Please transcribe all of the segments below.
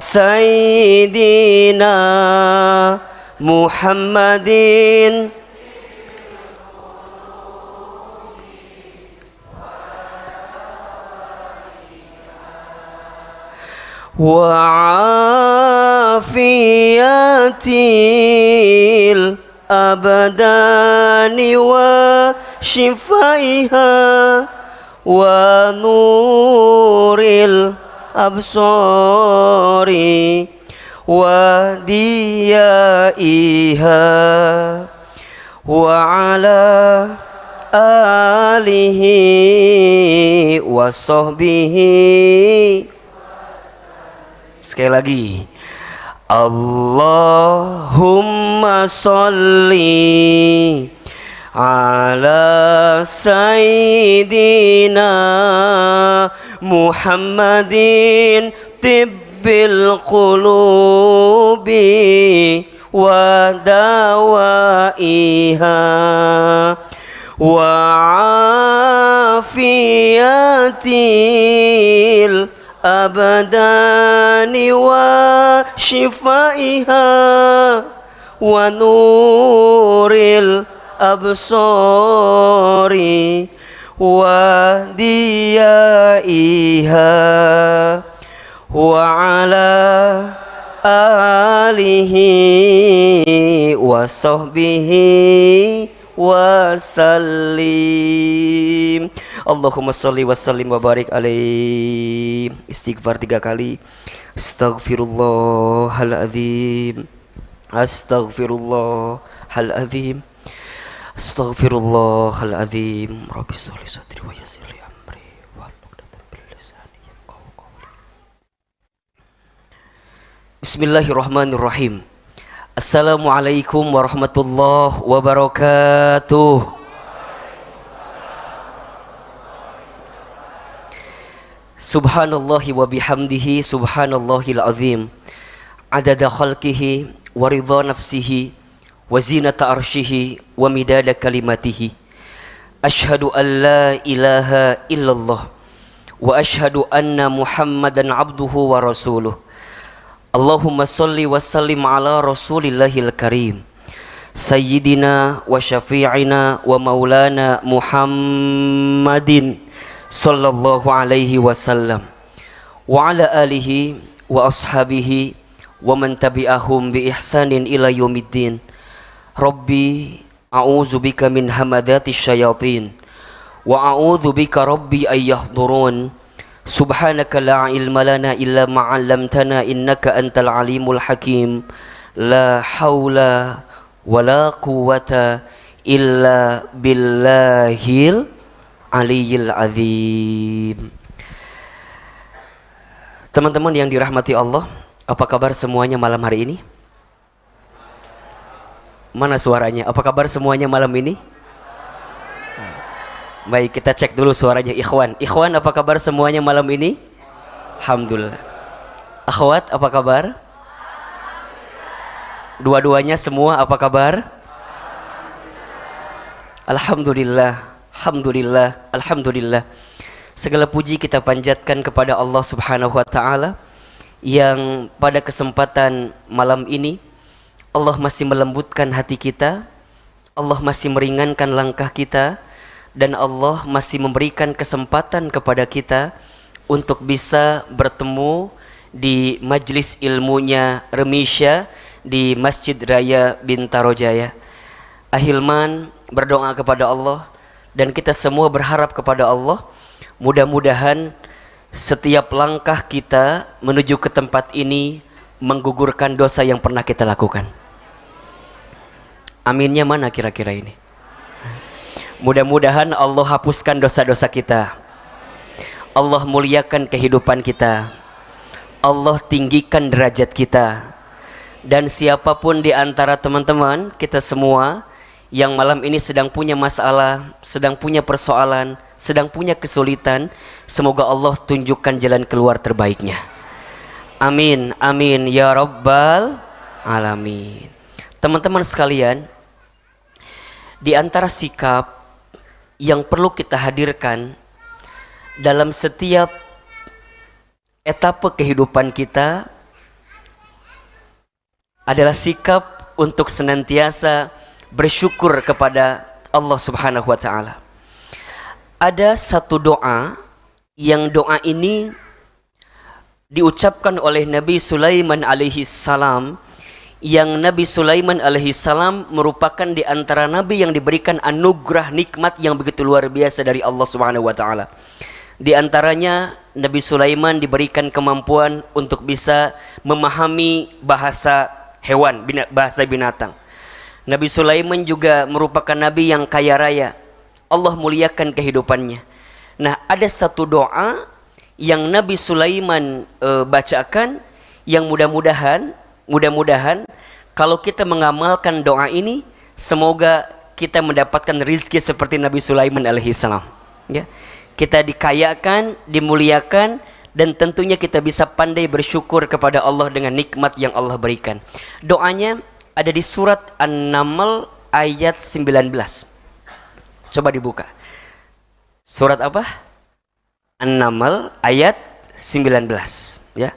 سيدنا محمد وعافية الأبدان وشفائها ونور الأبصار وديائها وعلى آله وصحبه. Sekali lagi, Allahumma sholli ala sayyidina Muhammadin tibbil qulubi wa dawaiha wa afiyatil abdani wa shifaiha wa nuril absari wa diyaiha wa ala alihi wa sahbihi wa sallim. Allahumma sholli wa sallim wa barik alaihi. Istighfar 3 kali. Astaghfirullahaladzim, astaghfirullahaladzim, astaghfirullahaladzim. Rabbi sholli sadri wa yassir li amri wahlul 'uqdatam min lisani yafqahu qawli. Bismillahirrahmanirrahim. Assalamualaikum warahmatullahi wabarakatuh. Subhanallahi wa bihamdihi subhanallahil azim. Adada khalqihi wa ridha nafsihi wa zinata arshihi wa midada kalimatihi. Ashhadu an la ilaha illallah wa ashhadu anna Muhammadan abduhu wa rasuluh. Allahumma salli wa sallim ala rasulillahil karim sayyidina wa syafi'ina wa maulana Muhammadin sallallahu alaihi wasallam wa ala alihi wa ashabihi wa man tabi'ahum bi ihsanin ila yaumiddin. Rabbi a'udzu bika min hamadatis syayatin wa a'udzu bika rabbi ay yahdurun. Subhanaka la ilma lana illa ma 'allamtana innaka antal alimul hakim. La haula wala quwwata illa billahil aliyil azim. Teman-teman yang dirahmati Allah, apa kabar semuanya malam hari ini? Mana suaranya? Apa kabar semuanya malam ini? Baik, kita cek dulu suaranya ikhwan. Ikhwan, apa kabar semuanya malam ini? Alhamdulillah. Akhwat, apa kabar? Dua-duanya semua apa kabar? Alhamdulillah, alhamdulillah, alhamdulillah. Segala puji kita panjatkan kepada Allah Subhanahu wa taala yang pada kesempatan malam ini Allah masih melembutkan hati kita, Allah masih meringankan langkah kita, dan Allah masih memberikan kesempatan kepada kita untuk bisa bertemu di majlis ilmunya Remisya di Masjid Raya Bintaro Jaya. Ahilman berdoa kepada Allah dan kita semua berharap kepada Allah, mudah-mudahan setiap langkah kita menuju ke tempat ini menggugurkan dosa yang pernah kita lakukan. Aminnya mana kira-kira ini? Mudah-mudahan Allah hapuskan dosa-dosa kita, Allah muliakan kehidupan kita, Allah tinggikan derajat kita. Dan siapapun di antara teman-teman kita semua yang malam ini sedang punya masalah, sedang punya persoalan, sedang punya kesulitan, semoga Allah tunjukkan jalan keluar terbaiknya. Amin, amin ya rabbal alamin. Teman-teman sekalian, di antara sikap yang perlu kita hadirkan dalam setiap etapa kehidupan kita adalah sikap untuk senantiasa bersyukur kepada Allah Subhanahu wa taala. Ada satu doa yang doa ini diucapkan oleh Nabi Sulaiman alaihi salam, yang Nabi Sulaiman alaihi salam merupakan di antara nabi yang diberikan anugerah nikmat yang begitu luar biasa dari Allah Subhanahu wa taala. Di antaranya Nabi Sulaiman diberikan kemampuan untuk bisa memahami bahasa hewan, bahasa binatang. Nabi Sulaiman juga merupakan nabi yang kaya raya. Allah muliakan kehidupannya. Nah, ada satu doa yang Nabi Sulaiman bacakan, yang mudah-mudahan kalau kita mengamalkan doa ini, semoga kita mendapatkan rizki seperti Nabi Sulaiman alaihissalam. Ya, kita dikayakan, dimuliakan, dan tentunya kita bisa pandai bersyukur kepada Allah dengan nikmat yang Allah berikan. Doanya ada di surat An-Naml ayat 19. Coba dibuka. Surat apa? An-Naml ayat 19, ya.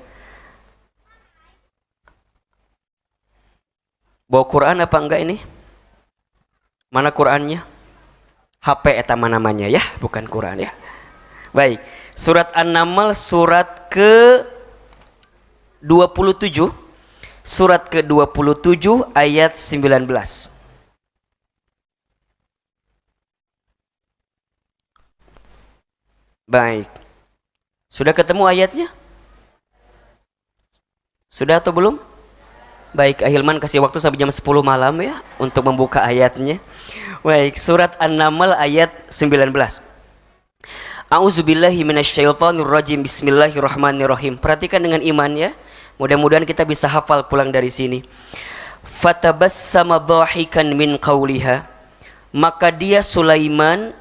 Bawa Quran apa enggak ini? Mana Qurannya? HP eta namanya ya, bukan Quran ya. Baik, surat An-Naml surat ke-27. Surat ke-27 ayat 19. Baik. Sudah ketemu ayatnya? Sudah atau belum? Baik, Ahilman kasih waktu sampai jam 10 malam ya untuk membuka ayatnya. Baik, surat An-Naml ayat 19. A'udzubillahi minasyaitonirrajim. Bismillahirrahmanirrahim. Perhatikan dengan iman ya. Mudah-mudahan kita bisa hafal pulang dari sini. Fatabassama dhahikan min qawliha. Maka dia Sulaiman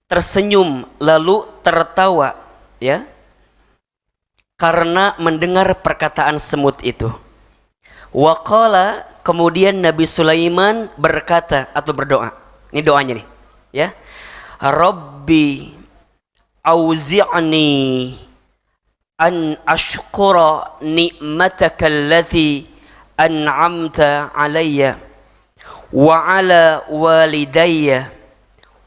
tersenyum lalu tertawa ya, karena mendengar perkataan semut itu. Waqala, kemudian Nabi Sulaiman berkata atau berdoa. Ini doanya nih, ya. Rabbi auzi'ni an ashkura ni'mataka allati an'amta alayya wa ala walidayya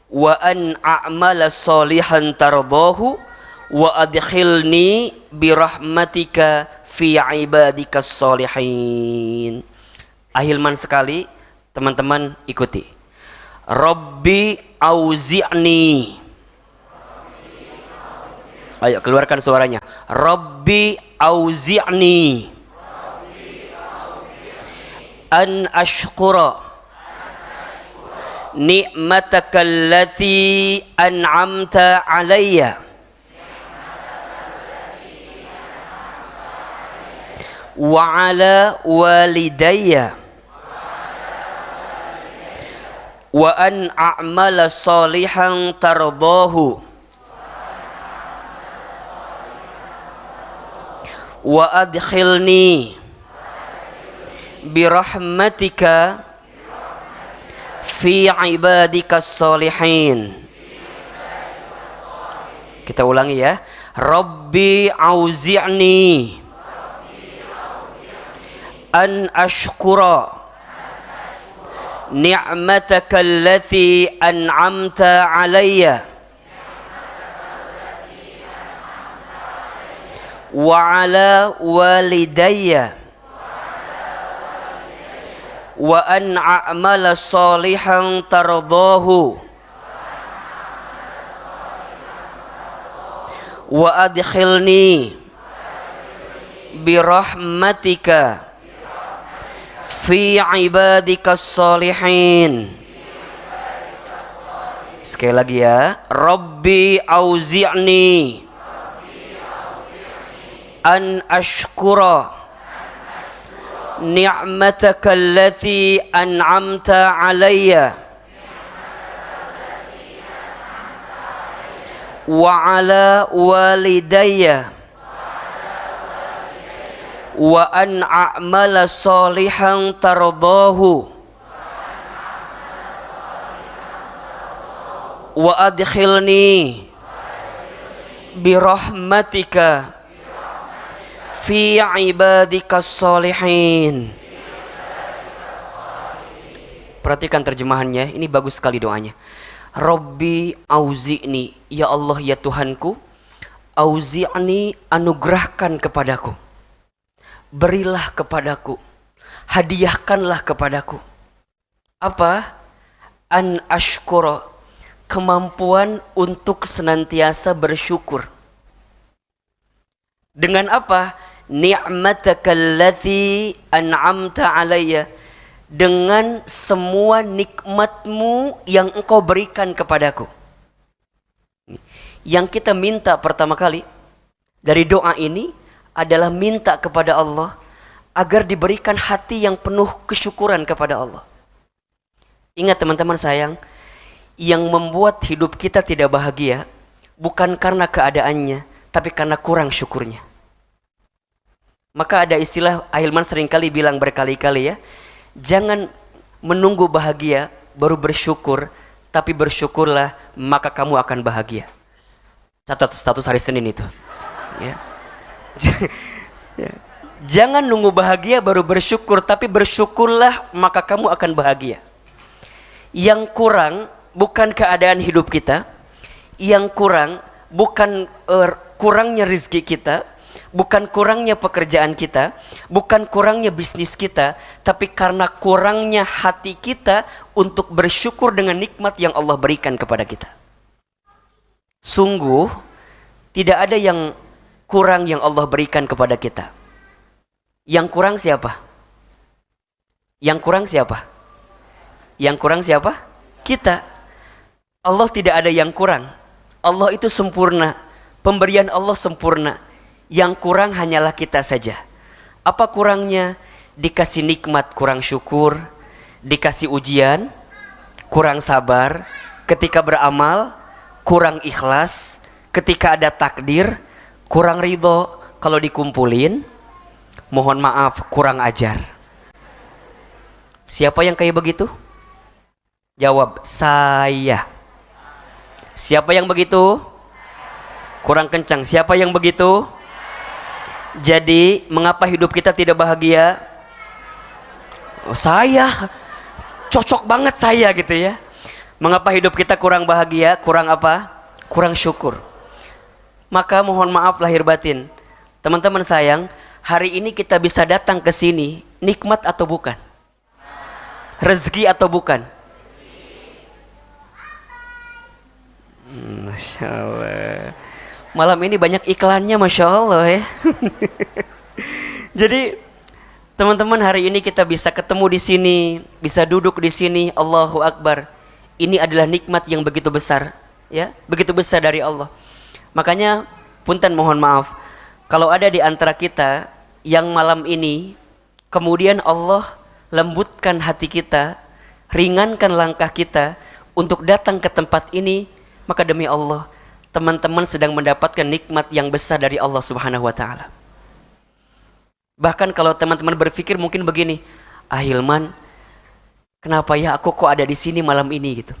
wa an a'mala salihan tardahu wa adkhilni birahmatika fi ibadikas salihin. Ahilman sekali, teman-teman ikuti. Rabbi auzi'ni. Ayo keluarkan suaranya. Rabbi auzi'ni an ashkura ni'mataka allati an'amta alayya wa ala walidayya wa an a'mala salihan tardahu wa adkhilni birahmatika fi ibadikas salihin. Kita ulangi ya. Rabbi auzi'ni an ashkura ni'mataka allati an'amta alayya wa ala walidayya wa an a'mala salihan tardahu wa adkhilni birahmatika fi ibadikas salihin. Sekali lagi ya. Rabbi auzi'ni an ashkura ni'mataka allati an'amta alayya wa ala walidayya wa an a'mala salihan tardahu wa adkhilni birahmatika fi ibadikas salihin. Perhatikan terjemahannya, ini bagus sekali doanya. Rabbi auzi'ni, ya Allah ya Tuhanku, auzi'ni, anugerahkan kepadaku, berilah kepadaku, hadiahkanlah kepadaku. Apa? An ashkura, kemampuan untuk senantiasa bersyukur. Dengan apa? Ni'mataka allati an'amta alayya, dengan semua nikmatmu yang engkau berikan kepadaku. Yang kita minta pertama kali dari doa ini adalah minta kepada Allah agar diberikan hati yang penuh kesyukuran kepada Allah. Ingat teman-teman sayang, yang membuat hidup kita tidak bahagia bukan karena keadaannya, tapi karena kurang syukurnya. Maka ada istilah Ahilman seringkali bilang berkali-kali ya, jangan menunggu bahagia baru bersyukur, tapi bersyukurlah maka kamu akan bahagia. Catat status hari Senin itu. Ya. Jangan nunggu bahagia baru bersyukur, tapi bersyukurlah maka kamu akan bahagia. Yang kurang bukan keadaan hidup kita, yang kurang bukan kurangnya rezeki kita, bukan kurangnya pekerjaan kita, bukan kurangnya bisnis kita, tapi karena kurangnya hati kita untuk bersyukur dengan nikmat yang Allah berikan kepada kita. Sungguh tidak ada yang kurang yang Allah berikan kepada kita. Yang kurang siapa? Yang kurang siapa? Yang kurang siapa? Kita. Allah tidak ada yang kurang. Allah itu sempurna. Pemberian Allah sempurna. Yang kurang hanyalah kita saja. Apa kurangnya? Dikasih nikmat kurang syukur, dikasih ujian kurang sabar, ketika beramal kurang ikhlas, ketika ada takdir kurang ridho, kalau dikumpulin mohon maaf kurang ajar. Siapa yang kayak begitu? Jawab, saya. Siapa yang begitu? Kurang kencang. Siapa yang begitu? Jadi mengapa hidup kita tidak bahagia? Oh, saya cocok banget saya gitu ya. Mengapa hidup kita kurang bahagia? Kurang apa? Kurang syukur. Maka mohon maaf lahir batin, teman-teman sayang, hari ini kita bisa datang ke sini nikmat atau bukan? Rezeki atau bukan? Masya Allah. Malam ini banyak iklannya, Masya Allah ya. Jadi teman-teman, hari ini kita bisa ketemu di sini, bisa duduk di sini, Allahu Akbar. Ini adalah nikmat yang begitu besar, ya, begitu besar dari Allah. Makanya punten mohon maaf kalau ada di antara kita yang malam ini kemudian Allah lembutkan hati kita, ringankan langkah kita untuk datang ke tempat ini, maka demi Allah teman-teman sedang mendapatkan nikmat yang besar dari Allah Subhanahu wa taala. Bahkan kalau teman-teman berpikir mungkin begini, Hilman, kenapa ya aku kok ada di sini malam ini gitu.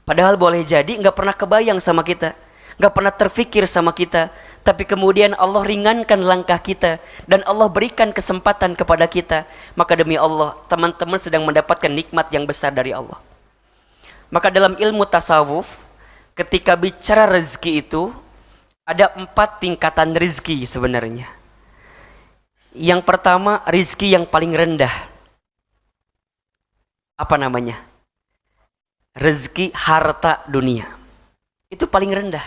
Padahal boleh jadi nggak pernah kebayang sama kita, nggak pernah terfikir sama kita, tapi kemudian Allah ringankan langkah kita dan Allah berikan kesempatan kepada kita, maka demi Allah teman-teman sedang mendapatkan nikmat yang besar dari Allah. Maka dalam ilmu tasawuf, ketika bicara rezeki itu ada 4 tingkatan rezeki sebenarnya. Yang pertama, rezeki yang paling rendah. Apa namanya? Rezeki harta dunia. Itu paling rendah.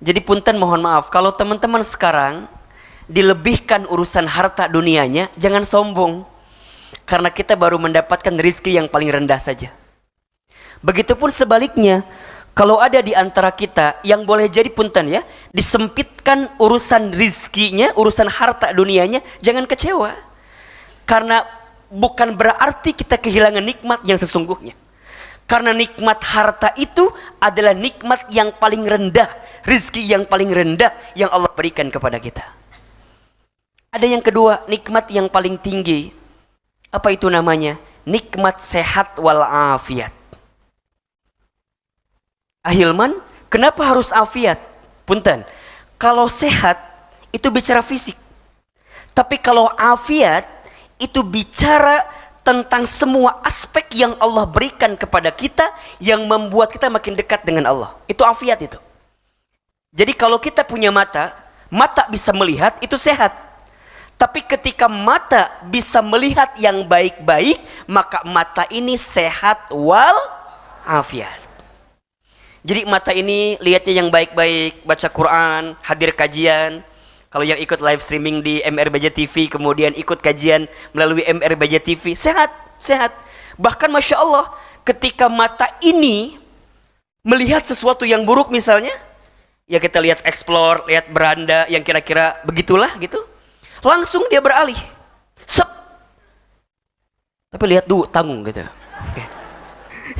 Jadi punten mohon maaf, kalau teman-teman sekarang dilebihkan urusan harta dunianya, jangan sombong. Karena kita baru mendapatkan rezeki yang paling rendah saja. Begitupun sebaliknya, kalau ada di antara kita yang boleh jadi punten ya, disempitkan urusan rizkinya, urusan harta dunianya, jangan kecewa. Karena bukan berarti kita kehilangan nikmat yang sesungguhnya. Karena nikmat harta itu adalah nikmat yang paling rendah, rizki yang paling rendah yang Allah berikan kepada kita. Ada yang kedua, nikmat yang paling tinggi. Apa itu namanya? Nikmat sehat walafiat. Hilman, kenapa harus afiat? Punten, kalau sehat itu bicara fisik. Tapi kalau afiat itu bicara tentang semua aspek yang Allah berikan kepada kita yang membuat kita makin dekat dengan Allah. Itu afiat itu. Jadi kalau kita punya mata, mata bisa melihat, itu sehat. Tapi ketika mata bisa melihat yang baik-baik, maka mata ini sehat wal afiat. Jadi mata ini lihatnya yang baik-baik, baca Quran, hadir kajian. Kalau yang ikut live streaming di MRBJ TV, kemudian ikut kajian melalui MRBJ TV, sehat, sehat. Bahkan Masya Allah, ketika mata ini melihat sesuatu yang buruk misalnya, ya kita lihat explore, lihat beranda, yang kira-kira begitulah gitu, langsung dia beralih. Sep. Tapi lihat dulu, tanggung gitu.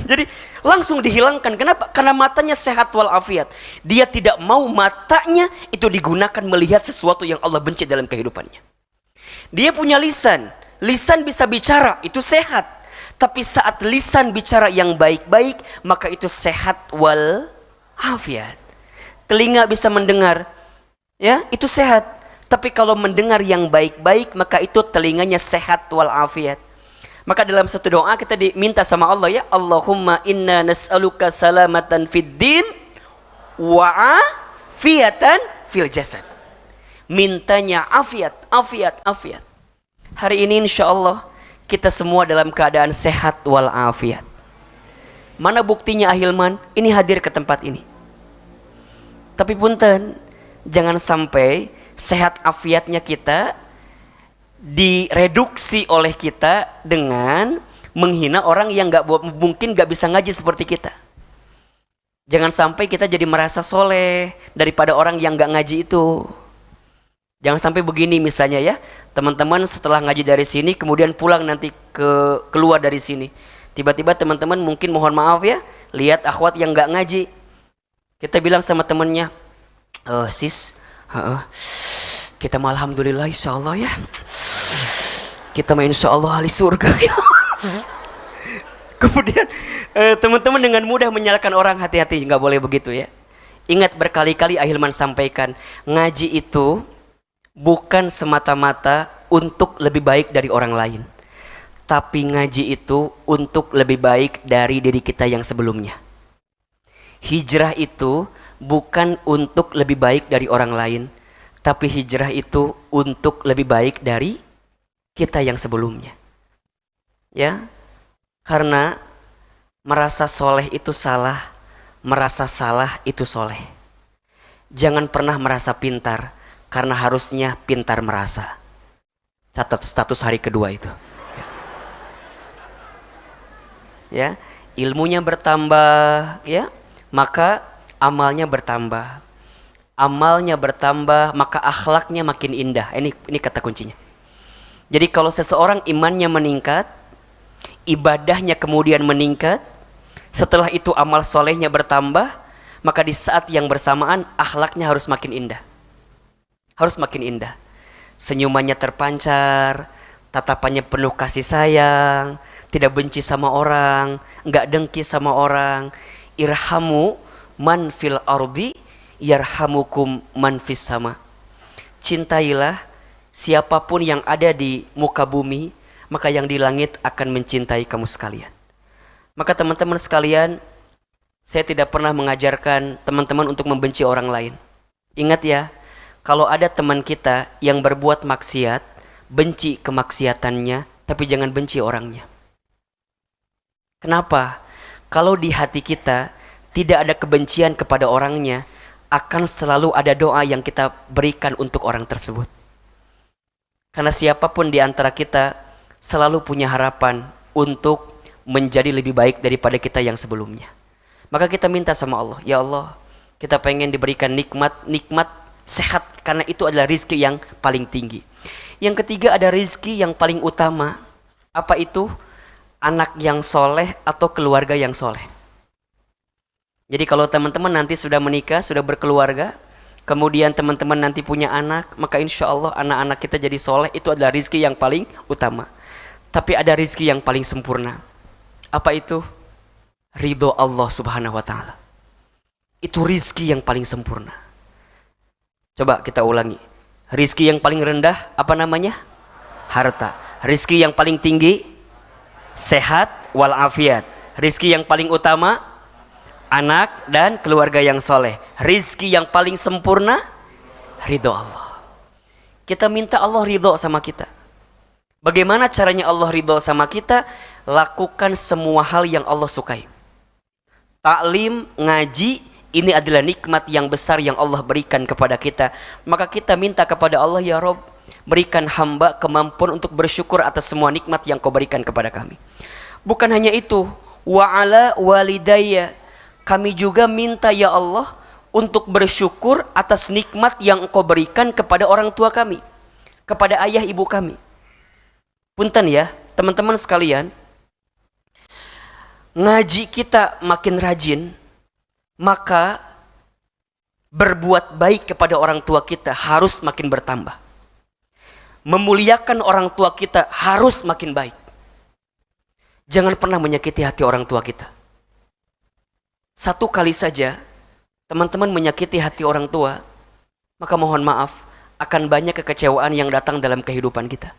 Jadi langsung dihilangkan. Kenapa? Karena matanya sehat walafiat. Dia tidak mau matanya itu digunakan melihat sesuatu yang Allah benci dalam kehidupannya. Dia punya lisan. Lisan bisa bicara, itu sehat. Tapi saat lisan bicara yang baik-baik, maka itu sehat walafiat. Telinga bisa mendengar, ya, itu sehat. Tapi kalau mendengar yang baik-baik, maka itu telinganya sehat walafiat. Maka dalam satu doa kita diminta sama Allah, ya, Allahumma inna nas'aluka salamatan fid din wa afiatan fil jasad. Mintanya afiat, afiat, afiat. Hari ini insya Allah kita semua dalam keadaan sehat walafiat. Mana buktinya Ahilman? Ini hadir ke tempat ini. Tapi punten, jangan sampai sehat afiatnya kita direduksi oleh kita dengan menghina orang yang mungkin gak bisa ngaji seperti kita. Jangan sampai kita jadi merasa soleh daripada orang yang gak ngaji itu. Jangan sampai begini misalnya, ya, teman-teman setelah ngaji dari sini kemudian pulang nanti keluar dari sini, tiba-tiba teman-teman mungkin mohon maaf ya, lihat akhwat yang gak ngaji. Kita bilang sama temennya, sis, kita mah alhamdulillah insya Allah ya, kita mah insya Allah ahli surga ya. Kemudian teman-teman dengan mudah menyalahkan orang, hati-hati, nggak boleh begitu ya. Ingat, berkali-kali Ahilman sampaikan, ngaji itu bukan semata-mata untuk lebih baik dari orang lain, tapi ngaji itu untuk lebih baik dari diri kita yang sebelumnya. Hijrah itu bukan untuk lebih baik dari orang lain, tapi hijrah itu untuk lebih baik dari kita yang sebelumnya. Ya, karena merasa soleh itu salah, merasa salah itu soleh. Jangan pernah merasa pintar, karena harusnya pintar merasa. Catat status hari kedua itu. Ya, ilmunya bertambah, ya, maka amalnya bertambah. Amalnya bertambah, maka akhlaknya makin indah. Ini kata kuncinya. Jadi kalau seseorang imannya meningkat, ibadahnya kemudian meningkat, setelah itu amal solehnya bertambah, maka di saat yang bersamaan akhlaknya harus makin indah. Harus makin indah. Senyumannya terpancar, tatapannya penuh kasih sayang, tidak benci sama orang, enggak dengki sama orang. Irhamu man fil ardi yarhamukum man fis sama. Cintailah siapapun yang ada di muka bumi, maka yang di langit akan mencintai kamu sekalian. Maka teman-teman sekalian, saya tidak pernah mengajarkan teman-teman untuk membenci orang lain. Ingat ya, kalau ada teman kita yang berbuat maksiat, benci kemaksiatannya, tapi jangan benci orangnya. Kenapa? Kalau di hati kita tidak ada kebencian kepada orangnya, akan selalu ada doa yang kita berikan untuk orang tersebut. Karena siapapun di antara kita selalu punya harapan untuk menjadi lebih baik daripada kita yang sebelumnya. Maka kita minta sama Allah, ya Allah, kita pengen diberikan nikmat sehat, karena itu adalah rizki yang paling tinggi. Yang ketiga, ada rizki yang paling utama. Apa itu? Anak yang soleh atau keluarga yang soleh. Jadi kalau teman-teman nanti sudah menikah, sudah berkeluarga, kemudian teman-teman nanti punya anak, maka insya Allah anak-anak kita jadi soleh, itu adalah rizki yang paling utama. Tapi ada rizki yang paling sempurna. Apa itu? Ridho Allah subhanahu wa ta'ala. Itu rizki yang paling sempurna. Coba kita ulangi. Rizki yang paling rendah apa namanya? Harta. Rizki yang paling tinggi? sehat walafiat. Rizki yang paling utama anak dan keluarga yang soleh. Rizki yang paling sempurna ridho Allah. Kita minta Allah ridho sama kita. Bagaimana caranya Allah ridho sama kita? Lakukan semua hal yang Allah sukai. Taklim, ngaji, ini adalah nikmat yang besar yang Allah berikan kepada kita. Maka kita minta kepada Allah, ya Rob, berikan hamba kemampuan untuk bersyukur atas semua nikmat yang Kau berikan kepada kami. Bukan hanya itu, wa ala walidayya, kami juga minta ya Allah untuk bersyukur atas nikmat yang Engkau berikan kepada orang tua kami, kepada ayah ibu kami. Punten ya, teman-teman sekalian, ngaji kita makin rajin, maka berbuat baik kepada orang tua kita harus makin bertambah. Memuliakan orang tua kita harus makin baik. Jangan pernah menyakiti hati orang tua kita. Satu kali saja teman-teman menyakiti hati orang tua, maka mohon maaf, akan banyak kekecewaan yang datang dalam kehidupan kita.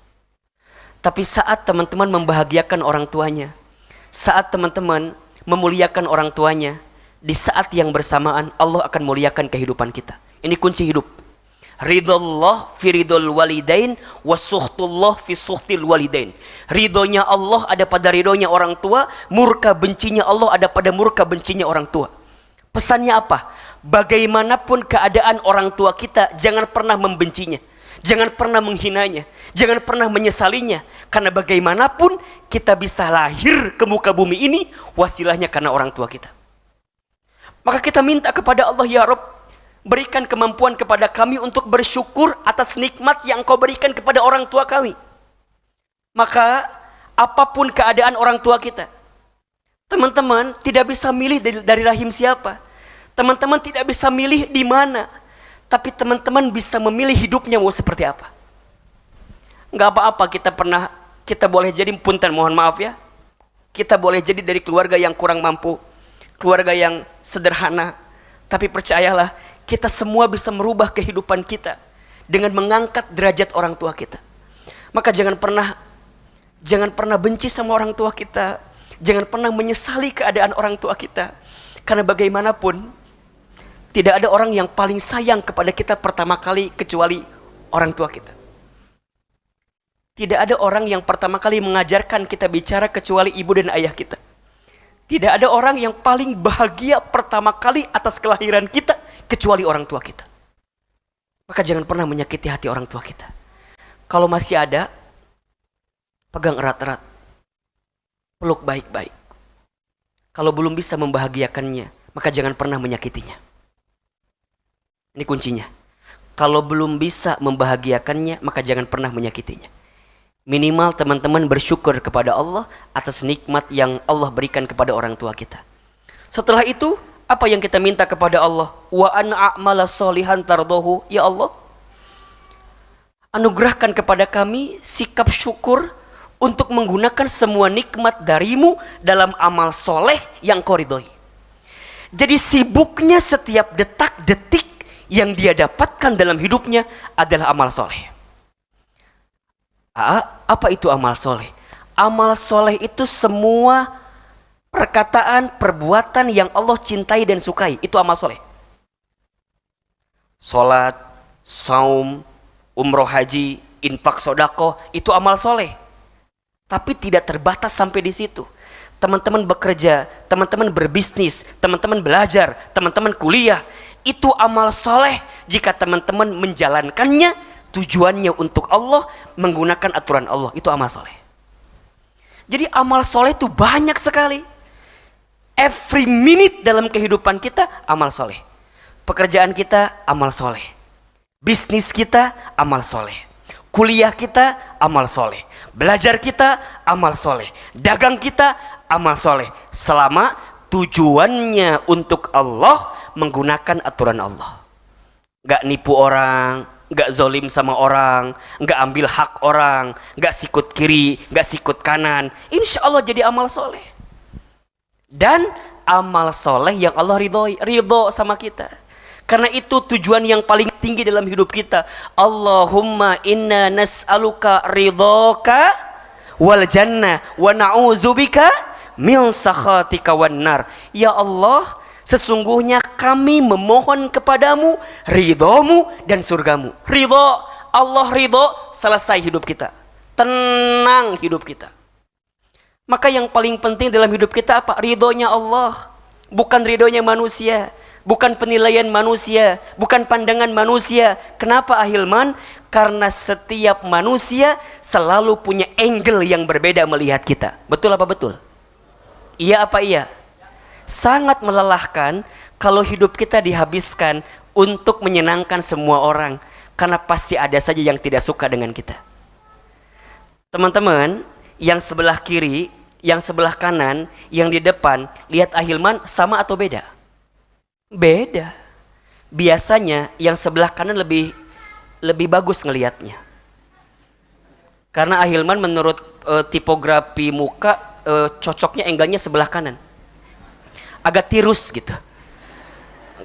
Tapi saat teman-teman membahagiakan orang tuanya, saat teman-teman memuliakan orang tuanya, di saat yang bersamaan Allah akan muliakan kehidupan kita. Ini kunci hidup. Ridullah fi ridul walidain wa suhtullah fi suhtil walidain. Ridhonya Allah ada pada ridhonya orang tua, murka bencinya Allah ada pada murka bencinya orang tua. Pesannya apa? Bagaimanapun keadaan orang tua kita, jangan pernah membencinya, jangan pernah menghinanya, jangan pernah menyesalinya. Karena bagaimanapun kita bisa lahir ke muka bumi ini wasilahnya karena orang tua kita. Maka kita minta kepada Allah, ya Rabb, berikan kemampuan kepada kami untuk bersyukur atas nikmat yang Kau berikan kepada orang tua kami. Maka apapun keadaan orang tua kita, teman-teman tidak bisa milih dari rahim siapa. Teman-teman tidak bisa milih di mana. Tapi teman-teman bisa memilih hidupnya mau seperti apa. Nggak apa-apa kita boleh jadi, punten mohon maaf ya, kita boleh jadi dari keluarga yang kurang mampu, keluarga yang sederhana. Tapi percayalah, kita semua bisa merubah kehidupan kita dengan mengangkat derajat orang tua kita. Maka jangan pernah benci sama orang tua kita. Jangan pernah menyesali keadaan orang tua kita. Karena bagaimanapun tidak ada orang yang paling sayang kepada kita pertama kali kecuali orang tua kita. Tidak ada orang yang pertama kali mengajarkan kita bicara kecuali ibu dan ayah kita. Tidak ada orang yang paling bahagia pertama kali atas kelahiran kita kecuali orang tua kita. Maka jangan pernah menyakiti hati orang tua kita. Kalau masih ada, pegang erat-erat, peluk baik-baik. Kalau belum bisa membahagiakannya, maka jangan pernah menyakitinya. Ini kuncinya. Kalau belum bisa membahagiakannya, maka jangan pernah menyakitinya. Minimal teman-teman bersyukur kepada Allah atas nikmat yang Allah berikan kepada orang tua kita. Setelah itu, apa yang kita minta kepada Allah? Wa an a'mala sholihan tardohu. Ya Allah, anugerahkan kepada kami sikap syukur untuk menggunakan semua nikmat darimu dalam amal soleh yang Kau ridhoi. Jadi sibuknya setiap detak-detik yang dia dapatkan dalam hidupnya adalah amal soleh. Apa itu amal soleh? Amal soleh itu semua perkataan, perbuatan yang Allah cintai dan sukai. Itu amal soleh. Salat, saum, umroh haji, infak sodako, itu amal soleh. Tapi tidak terbatas sampai di situ. Teman-teman bekerja, teman-teman berbisnis, teman-teman belajar, teman-teman kuliah, itu amal soleh jika teman-teman menjalankannya tujuannya untuk Allah, menggunakan aturan Allah. Itu amal soleh. Jadi amal soleh itu banyak sekali. Every minute dalam kehidupan kita amal soleh. Pekerjaan kita amal soleh, bisnis kita amal soleh, kuliah kita amal soleh, belajar kita amal soleh, dagang kita amal soleh, selama tujuannya untuk Allah, menggunakan aturan Allah. Gak nipu orang, gak zolim sama orang, gak ambil hak orang, gak sikut kiri, gak sikut kanan. Insya Allah jadi amal soleh. Dan amal soleh yang Allah ridho sama kita. Karena itu tujuan yang paling tinggi dalam hidup kita. Allahumma inna nas'aluka ridhoka wal jannah wa na'udzubika min sakhatika wan nar. Ya Allah, sesungguhnya kami memohon kepadamu ridhomu dan surgamu. Ridho, Allah ridho, selesai hidup kita, tenang hidup kita. Maka yang paling penting dalam hidup kita apa? Ridhonya Allah, bukan ridhonya manusia, bukan penilaian manusia, bukan pandangan manusia. Kenapa Ahilman? Karena setiap manusia selalu punya angle yang berbeda melihat kita. Betul apa betul? Iya apa iya? Sangat melelahkan kalau hidup kita dihabiskan untuk menyenangkan semua orang, karena pasti ada saja yang tidak suka dengan kita. Teman-teman, yang sebelah kiri, yang sebelah kanan, yang di depan, lihat Ahilman sama atau beda? Beda. Biasanya yang sebelah kanan lebih bagus ngelihatnya, karena Ahilman menurut tipografi muka cocoknya angle-nya sebelah kanan, agak tirus gitu.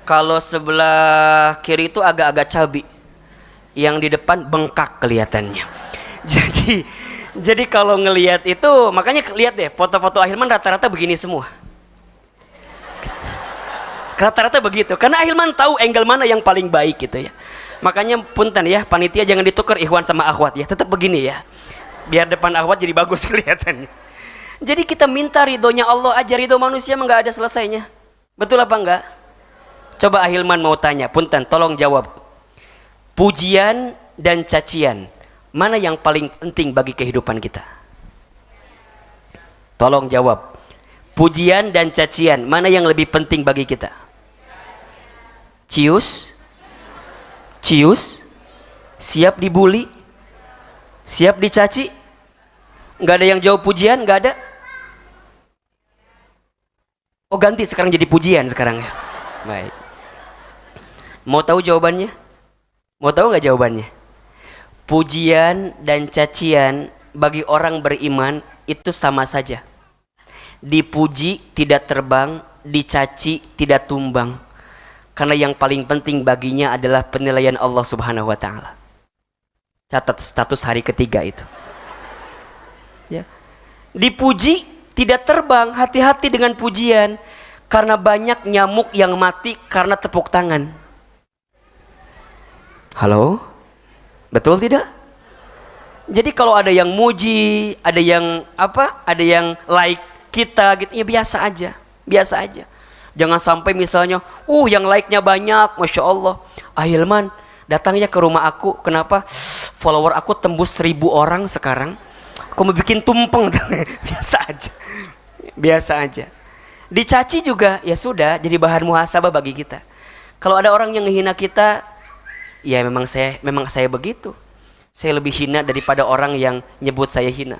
Kalau sebelah kiri itu agak-agak cabi, yang di depan bengkak kelihatannya. Jadi kalau ngelihat itu, makanya lihat deh foto-foto Ahilman rata-rata begini semua. Rata-rata begitu, karena Ahilman tahu angle mana yang paling baik gitu ya. Makanya punten ya, panitia jangan ditukar ikhwan sama akhwat ya, tetap begini ya, biar depan akhwat jadi bagus kelihatannya. Jadi kita minta ridhonya Allah aja, ridho manusia mah nggak ada selesainya. Betul apa enggak? Coba Ahilman mau tanya, punten tolong jawab. Pujian dan cacian, mana yang paling penting bagi kehidupan kita? Tolong jawab. Pujian dan cacian, mana yang lebih penting bagi kita? Cius? Cius? Siap dibully? Siap dicaci? Nggak ada yang jawab pujian? Nggak ada? Oh ganti sekarang jadi pujian sekarang ya. Baik. Mau tahu jawabannya? Mau tahu nggak jawabannya? Pujian dan cacian bagi orang beriman itu sama saja. Dipuji tidak terbang, dicaci tidak tumbang. Karena yang paling penting baginya adalah penilaian Allah Subhanahu wa Ta'ala. Catat status hari ketiga itu. Ya. Dipuji tidak terbang, hati-hati dengan pujian, karena banyak nyamuk yang mati karena tepuk tangan. Halo? Betul tidak? Jadi kalau ada yang muji, ada yang apa? Ada yang like kita gitu, ya biasa aja, biasa aja. Jangan sampai misalnya, yang like-nya banyak, masya Allah. Ahilman, datangnya ke rumah aku, kenapa? Follower aku tembus 1000 orang sekarang. Aku mau bikin tumpeng, biasa aja, biasa aja. Dicaci juga, ya sudah, jadi bahan muhasabah bagi kita. Kalau ada orang yang menghina kita, ya memang saya begitu. Saya lebih hina daripada orang yang nyebut saya hina.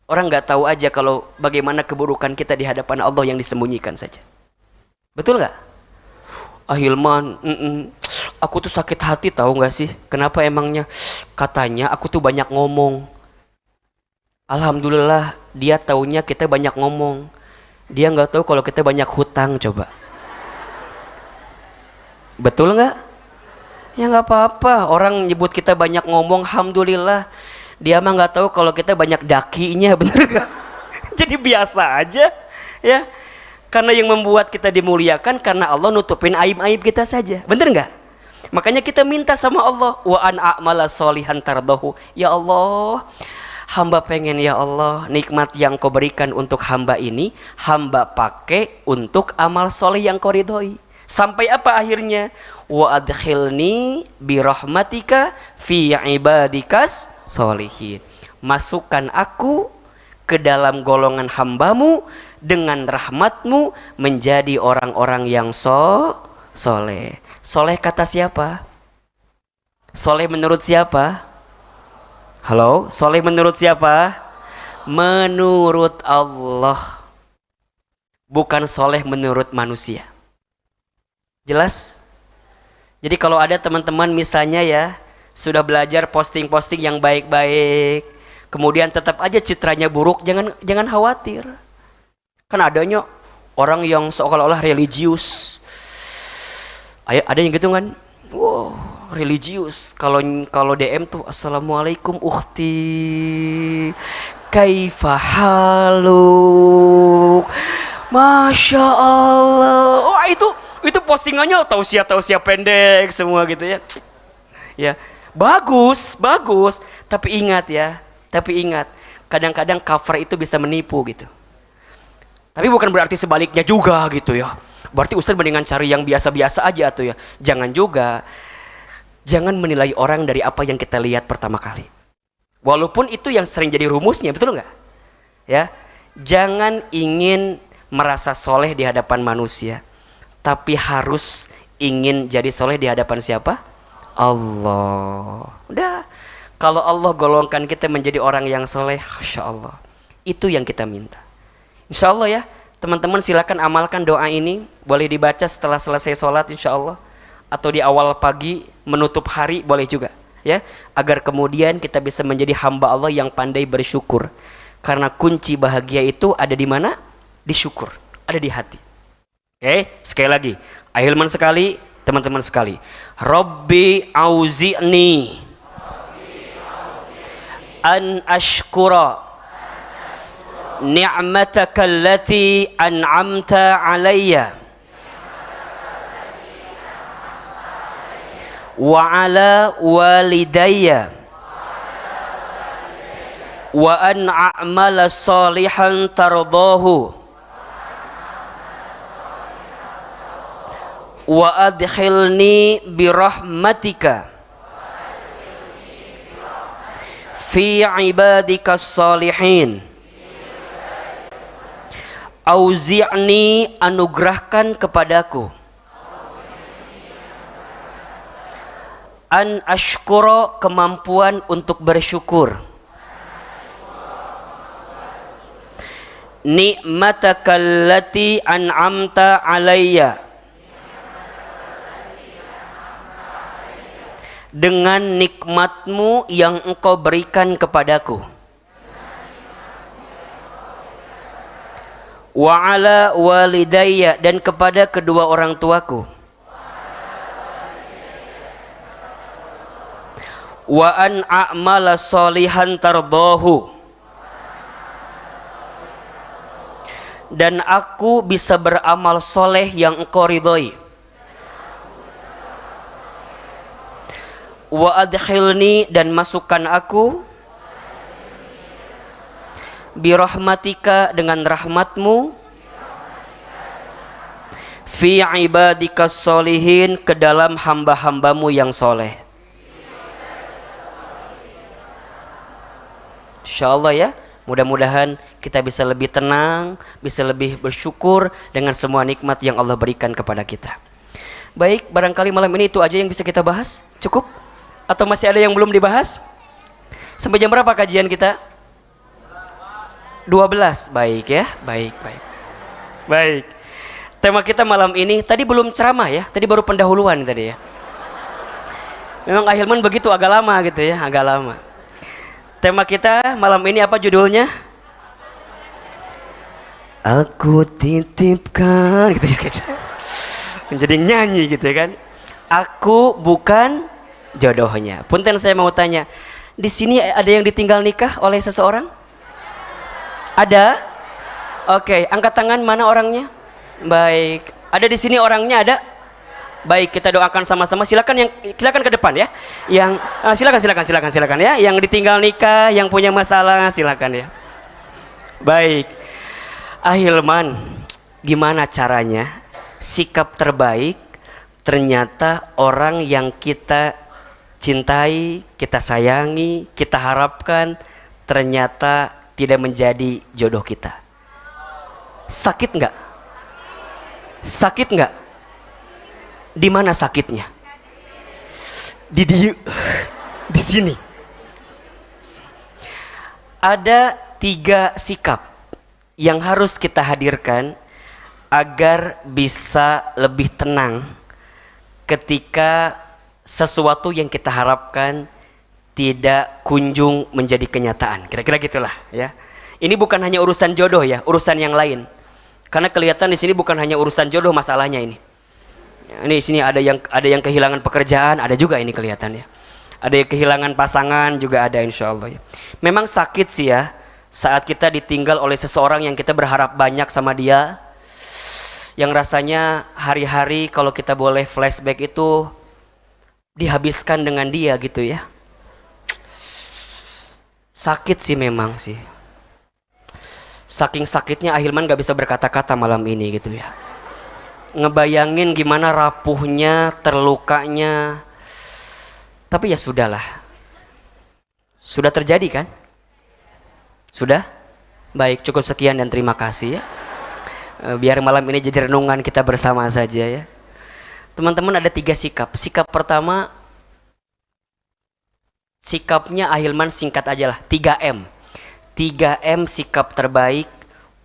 Orang nggak tahu aja kalau bagaimana keburukan kita di hadapan Allah yang disembunyikan saja. Betul nggak? Ahilman, aku tuh sakit hati tahu nggak sih? Kenapa emangnya? Katanya aku tuh banyak ngomong. Alhamdulillah dia taunya kita banyak ngomong. Dia nggak tahu kalau kita banyak hutang, coba. Betul nggak? Ya nggak apa-apa. Orang nyebut kita banyak ngomong, alhamdulillah. Dia mah nggak tahu kalau kita banyak dakinya, bener nggak? Jadi biasa aja, ya. Karena yang membuat kita dimuliakan karena Allah nutupin aib-aib kita saja, bener nggak? Makanya kita minta sama Allah, wa an a'mala sholihan tardahu. Ya Allah, hamba pengen ya Allah nikmat yang kau berikan untuk hamba ini, hamba pakai untuk amal soleh yang kau ridhoi. Sampai apa akhirnya? Wa adkhilni birahmatika fi ibadikas sholihin. Masukkan aku ke dalam golongan hambamu dengan rahmatmu menjadi orang-orang yang soleh. Soleh kata siapa? Soleh menurut siapa? Halo, soleh menurut siapa? Menurut Allah. Bukan soleh menurut manusia. Jelas? Jadi kalau ada teman-teman misalnya ya, sudah belajar posting-posting yang baik-baik, kemudian tetap aja citranya buruk, jangan khawatir. Kan adanya orang yang seolah-olah religius. Ada yang gitu kan? Wow, religius. Kalau DM tuh assalamualaikum ukhti. Kaifa haluk. Masya Allah. Oh itu postingannya tausiah pendek semua gitu ya. Ya, bagus. Tapi ingat, kadang-kadang cover itu bisa menipu gitu. Tapi bukan berarti sebaliknya juga gitu ya. Berarti Ustaz mendingan cari yang biasa-biasa aja tuh ya. Jangan juga. Jangan menilai orang dari apa yang kita lihat pertama kali. Walaupun itu yang sering jadi rumusnya, betul nggak? Ya, jangan ingin merasa soleh di hadapan manusia, tapi harus ingin jadi soleh di hadapan siapa? Allah. Udah, kalau Allah golongkan kita menjadi orang yang soleh, Masya Allah, itu yang kita minta. Insya Allah ya, teman-teman silakan amalkan doa ini. Boleh dibaca setelah selesai sholat insya Allah, atau di awal pagi menutup hari boleh juga ya, agar kemudian kita bisa menjadi hamba Allah yang pandai bersyukur. Karena kunci bahagia itu ada di mana? Di syukur, ada di hati. Oke, sekali lagi, ahilman sekali, teman-teman sekali. Rabbi auzi'ni an ashkura ni'mataka allati an'amta alayya wa ala walidayya wa an a'mala salihan tardahu wa adkhilni birahmatika fi ibadika salihin. Auzi'ni, anugerahkan kepadaku, an ashkura, kemampuan untuk bersyukur, ni'mataka allati an'amta alayya, dengan nikmatmu yang engkau berikan kepadaku, wa ala walidayya, dan kepada kedua orang tuaku, wa an a'mala sholihan tardahu, dan aku bisa beramal soleh yang engkau ridhoi, wa adkhilni, dan masukkan aku, birahmatika, dengan rahmatmu, fi ibadika sholihin, ke dalam hamba-hambamu yang soleh. Insyaallah ya, mudah-mudahan kita bisa lebih tenang, bisa lebih bersyukur dengan semua nikmat yang Allah berikan kepada kita. Baik, barangkali malam ini itu aja yang bisa kita bahas. Cukup? Atau masih ada yang belum dibahas? Sampai jam berapa kajian kita? 12. Baik ya, baik. Tema kita malam ini, tadi belum ceramah ya, tadi baru pendahuluan tadi ya. Memang Ahilman begitu, agak lama gitu ya, agak lama. Tema kita malam ini apa judulnya? Aku titipkan gitu ya. Jadi nyanyi gitu ya kan. Aku bukan jodohnya. Punten, saya mau tanya, di sini ada yang ditinggal nikah oleh seseorang? Ada? Oke, angkat tangan, mana orangnya? Baik. Ada di sini orangnya, ada? Baik, kita doakan sama-sama. Silakan ke depan ya. Yang silakan ya. Yang ditinggal nikah, yang punya masalah, silakan ya. Baik. Ahilman, gimana caranya sikap terbaik ternyata orang yang kita cintai, kita sayangi, kita harapkan ternyata tidak menjadi jodoh kita? Sakit nggak? Sakit nggak? Di mana sakitnya? Di sini. Ada 3 sikap yang harus kita hadirkan agar bisa lebih tenang ketika sesuatu yang kita harapkan tidak kunjung menjadi kenyataan. Kira-kira gitulah ya. Ini bukan hanya urusan jodoh ya, urusan yang lain. Karena kelihatan di sini bukan hanya urusan jodoh masalahnya ini. Ini di sini ada yang kehilangan pekerjaan, ada juga ini kelihatan ya. Ada yang kehilangan pasangan juga ada, insya Allah ya. Memang sakit sih ya, Saat kita ditinggal oleh seseorang yang kita berharap banyak sama dia, yang rasanya hari-hari kalau kita boleh flashback itu dihabiskan dengan dia gitu ya. Sakit sih memang sih. Saking sakitnya Ahilman gak bisa berkata-kata malam ini gitu ya. Ngebayangin gimana rapuhnya, terlukanya. Tapi ya sudahlah. Sudah terjadi kan? Sudah? Baik, cukup sekian dan terima kasih ya. Biar malam ini jadi renungan kita bersama saja ya. Teman-teman, ada 3 sikap. Sikap pertama, sikapnya Ahilman singkat aja lah, 3M. 3M sikap terbaik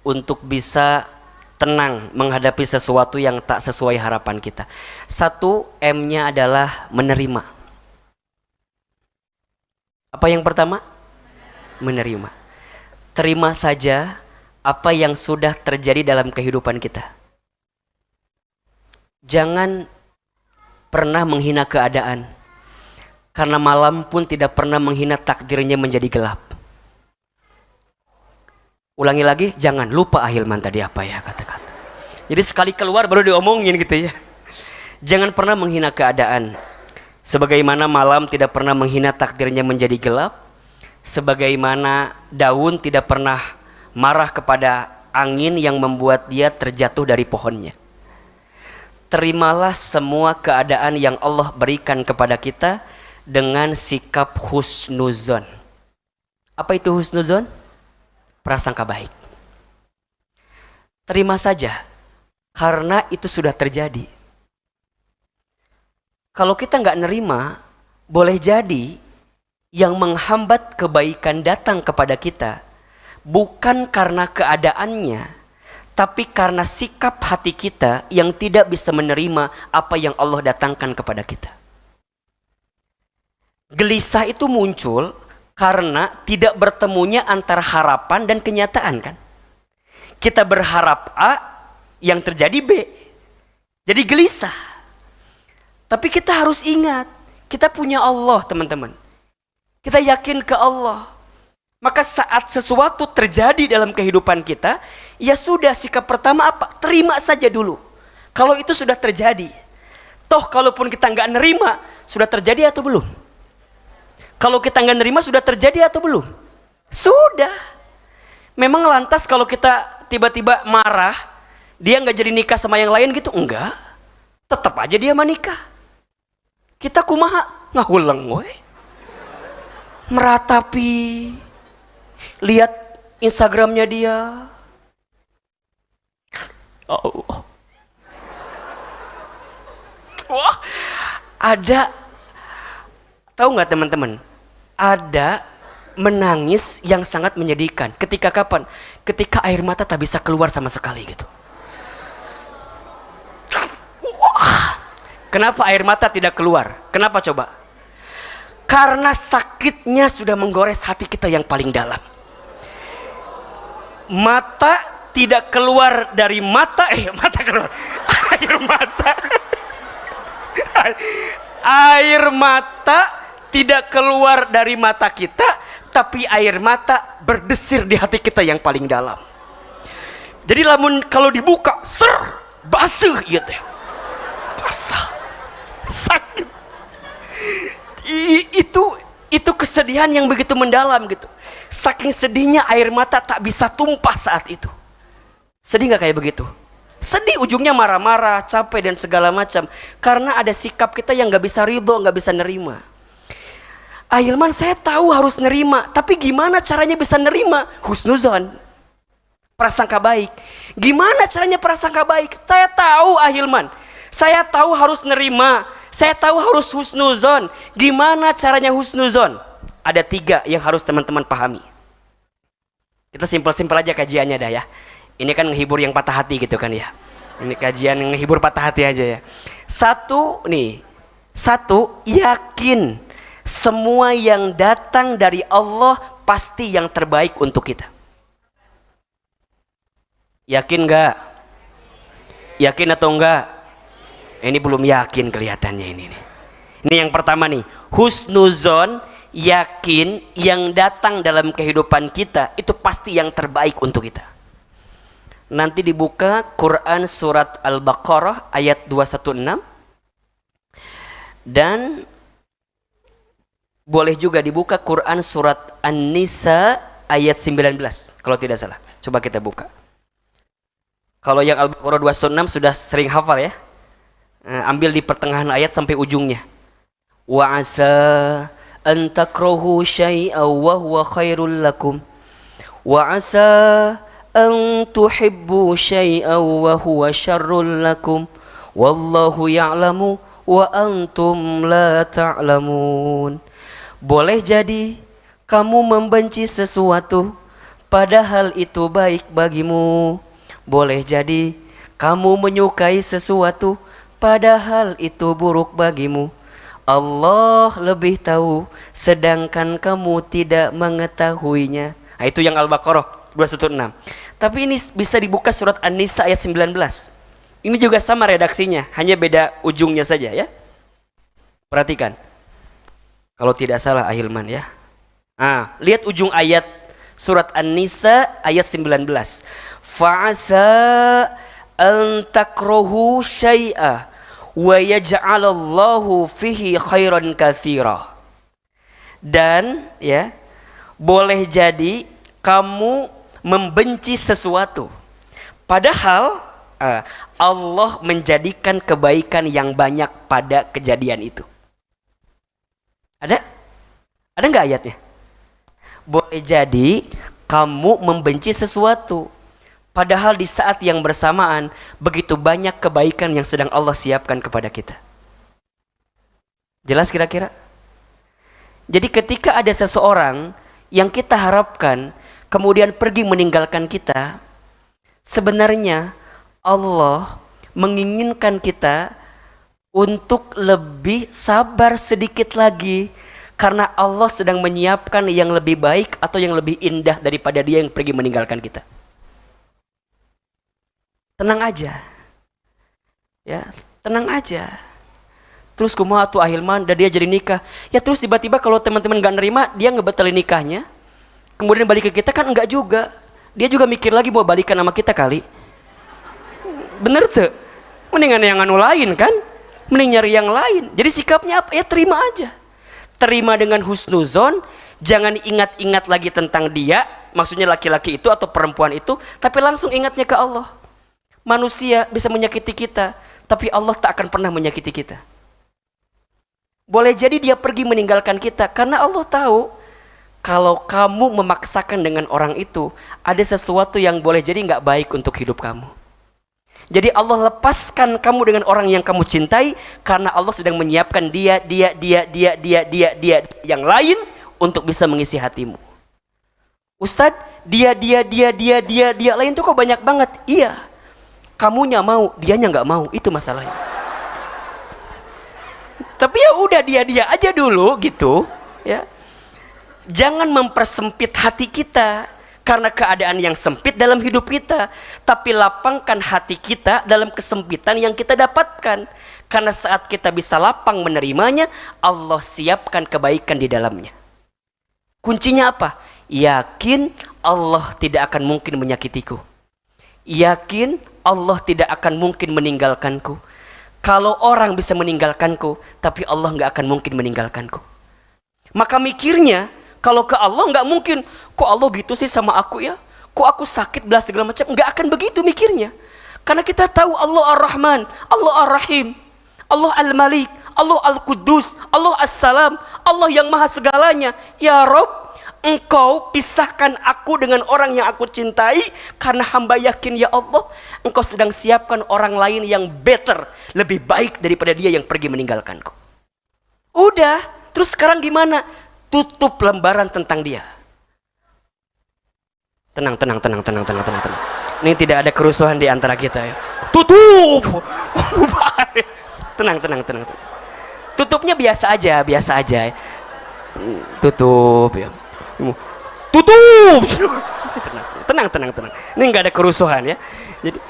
untuk bisa tenang menghadapi sesuatu yang tak sesuai harapan kita. 1, M-nya adalah menerima. Apa yang pertama? Menerima. Terima saja apa yang sudah terjadi dalam kehidupan kita. Jangan pernah menghina keadaan, karena malam pun tidak pernah menghina takdirnya menjadi gelap. Ulangi lagi, jangan lupa Ahilman tadi apa ya kata-kata. Jadi sekali keluar baru diomongin gitu ya. Jangan pernah menghina keadaan, sebagaimana malam tidak pernah menghina takdirnya menjadi gelap, sebagaimana daun tidak pernah marah kepada angin yang membuat dia terjatuh dari pohonnya. Terimalah semua keadaan yang Allah berikan kepada kita dengan sikap husnuzon. Apa itu husnuzon? Prasangka baik. Terima saja, karena itu sudah terjadi. Kalau kita nggak nerima, boleh jadi yang menghambat kebaikan datang kepada kita bukan karena keadaannya, tapi karena sikap hati kita yang tidak bisa menerima apa yang Allah datangkan kepada kita. Gelisah itu muncul karena tidak bertemunya antara harapan dan kenyataan kan. Kita berharap A, yang terjadi B. Jadi gelisah. Tapi kita harus ingat, kita punya Allah teman-teman. Kita yakin ke Allah. Maka saat sesuatu terjadi dalam kehidupan kita, ya sudah, sikap pertama apa? Terima saja dulu. Kalau itu sudah terjadi. Toh kalaupun kita nggak nerima, sudah terjadi atau belum? Kalau kita nggak nerima, sudah terjadi atau belum? Sudah. Memang lantas kalau kita tiba-tiba marah, dia nggak jadi nikah sama yang lain gitu? Enggak. Tetap aja dia menikah. Kita kumaha? Ngahuleng we. Meratapi. Lihat Instagramnya dia. Oh. Wah, ada, tahu nggak teman-teman? Ada menangis yang sangat menyedihkan. Ketika kapan? Ketika air mata tak bisa keluar sama sekali gitu. Wah, kenapa air mata tidak keluar? Kenapa coba? Karena sakitnya sudah menggores hati kita yang paling dalam. Mata tidak keluar dari mata, mata keluar. Air mata. Air mata tidak keluar dari mata kita, tapi air mata berdesir di hati kita yang paling dalam. Jadi lamun kalau dibuka, basuh gitu. Basah. Sakit. Itu kesedihan yang begitu mendalam gitu. Saking sedihnya air mata tak bisa tumpah saat itu. Sedih gak kayak begitu? Sedih, ujungnya marah-marah, capek dan segala macam. Karena ada sikap kita yang gak bisa ridho, gak bisa nerima. Ahilman, saya tahu harus nerima, tapi gimana caranya bisa nerima? Husnuzon, prasangka baik. Gimana caranya prasangka baik? Saya tahu Ahilman, saya tahu harus nerima, saya tahu harus husnuzon. Gimana caranya husnuzon? Ada 3 yang harus teman-teman pahami. Kita simpel-simpel aja kajiannya dah ya. Ini kan menghibur yang patah hati gitu kan ya. Ini kajian yang menghibur patah hati aja ya. Satu, yakin semua yang datang dari Allah pasti yang terbaik untuk kita. Yakin gak? Yakin atau enggak? Ini belum yakin kelihatannya ini nih. Ini yang pertama nih, husnuzon, yakin yang datang dalam kehidupan kita itu pasti yang terbaik untuk kita. Nanti dibuka Quran surat Al-Baqarah ayat 216, dan boleh juga dibuka Quran surat An-Nisa ayat 19 kalau tidak salah. Coba kita buka. Kalau yang Al-Baqarah 216 sudah sering hafal ya. Ambil di pertengahan ayat sampai ujungnya. Wa asa an takrahu syai'an wa huwa khairul lakum wa asa an tuhibbu syai'an wa huwa syarrul lakum wallahu ya'lamu wa antum la ta'lamun. Boleh jadi kamu membenci sesuatu padahal itu baik bagimu. Boleh jadi kamu menyukai sesuatu padahal itu buruk bagimu. Allah lebih tahu sedangkan kamu tidak mengetahuinya. Nah, itu yang Al-Baqarah 216. Tapi ini bisa dibuka surat An-Nisa ayat 19. Ini juga sama redaksinya, hanya beda ujungnya saja ya. Perhatikan. Kalau tidak salah Ahilman ya. Lihat ujung ayat surat An-Nisa ayat 19. Fa'asa an takrahu syai'a wa yaj'alallahu fihi khairan katsira. Dan ya, boleh jadi kamu membenci sesuatu padahal Allah menjadikan kebaikan yang banyak pada kejadian itu. Ada nggak ayatnya? Boleh jadi kamu membenci sesuatu padahal di saat yang bersamaan begitu banyak kebaikan yang sedang Allah siapkan kepada kita. Jelas kira-kira? Jadi ketika ada seseorang yang kita harapkan kemudian pergi meninggalkan kita, sebenarnya Allah menginginkan kita untuk lebih sabar sedikit lagi, karena Allah sedang menyiapkan yang lebih baik atau yang lebih indah daripada dia yang pergi meninggalkan kita. Tenang aja ya, tenang aja. Terus kumaha tuh Ahilman, dan dia jadi nikah ya, terus tiba-tiba kalau teman-teman gak nerima dia ngebatalin nikahnya, kemudian balik ke kita, kan enggak juga. Dia juga mikir lagi mau balikan sama kita kali. Bener tuh, mendingan yang anu lain kan, mending nyari yang lain. Jadi sikapnya apa ya, terima aja, terima dengan husnuzon. Jangan ingat-ingat lagi tentang dia, maksudnya laki-laki itu atau perempuan itu, tapi langsung ingatnya ke Allah. Manusia bisa menyakiti kita, tapi Allah tak akan pernah menyakiti kita. Boleh jadi dia pergi meninggalkan kita karena Allah tahu kalau kamu memaksakan dengan orang itu, ada sesuatu yang boleh jadi nggak baik untuk hidup kamu. Jadi Allah lepaskan kamu dengan orang yang kamu cintai karena Allah sedang menyiapkan dia yang lain untuk bisa mengisi hatimu. Ustadz, dia lain tuh kok banyak banget. Iya, kamunya mau, dianya nggak mau, itu masalahnya. Tapi ya udah dia aja dulu gitu ya. Jangan mempersempit hati kita karena keadaan yang sempit dalam hidup kita, tapi lapangkan hati kita dalam kesempitan yang kita dapatkan. Karena saat kita bisa lapang menerimanya, Allah siapkan kebaikan di dalamnya. Kuncinya apa? Yakin Allah tidak akan mungkin menyakitiku. Yakin Allah tidak akan mungkin meninggalkanku. Kalau orang bisa meninggalkanku, tapi Allah nggak akan mungkin meninggalkanku. Maka mikirnya, kalau ke Allah nggak mungkin. Kok Allah gitu sih sama aku ya? Kok aku sakit belah segala macam? Nggak akan begitu mikirnya. Karena kita tahu Allah Ar-Rahman, Allah Ar-Rahim, Allah Al-Malik, Allah Al-Quddus, Allah As-Salam, Allah yang maha segalanya. Ya Rob, Engkau pisahkan aku dengan orang yang aku cintai, karena hamba yakin ya Allah, Engkau sedang siapkan orang lain yang better, lebih baik daripada dia yang pergi meninggalkanku. Udah, terus sekarang gimana? Tutup lembaran tentang dia. Tenang. Ini tidak ada kerusuhan di antara kita ya. Tutup. Tenang. Tutupnya biasa aja. Tutup ya. Tutup. Tenang. Ini nggak ada kerusuhan ya. Jadi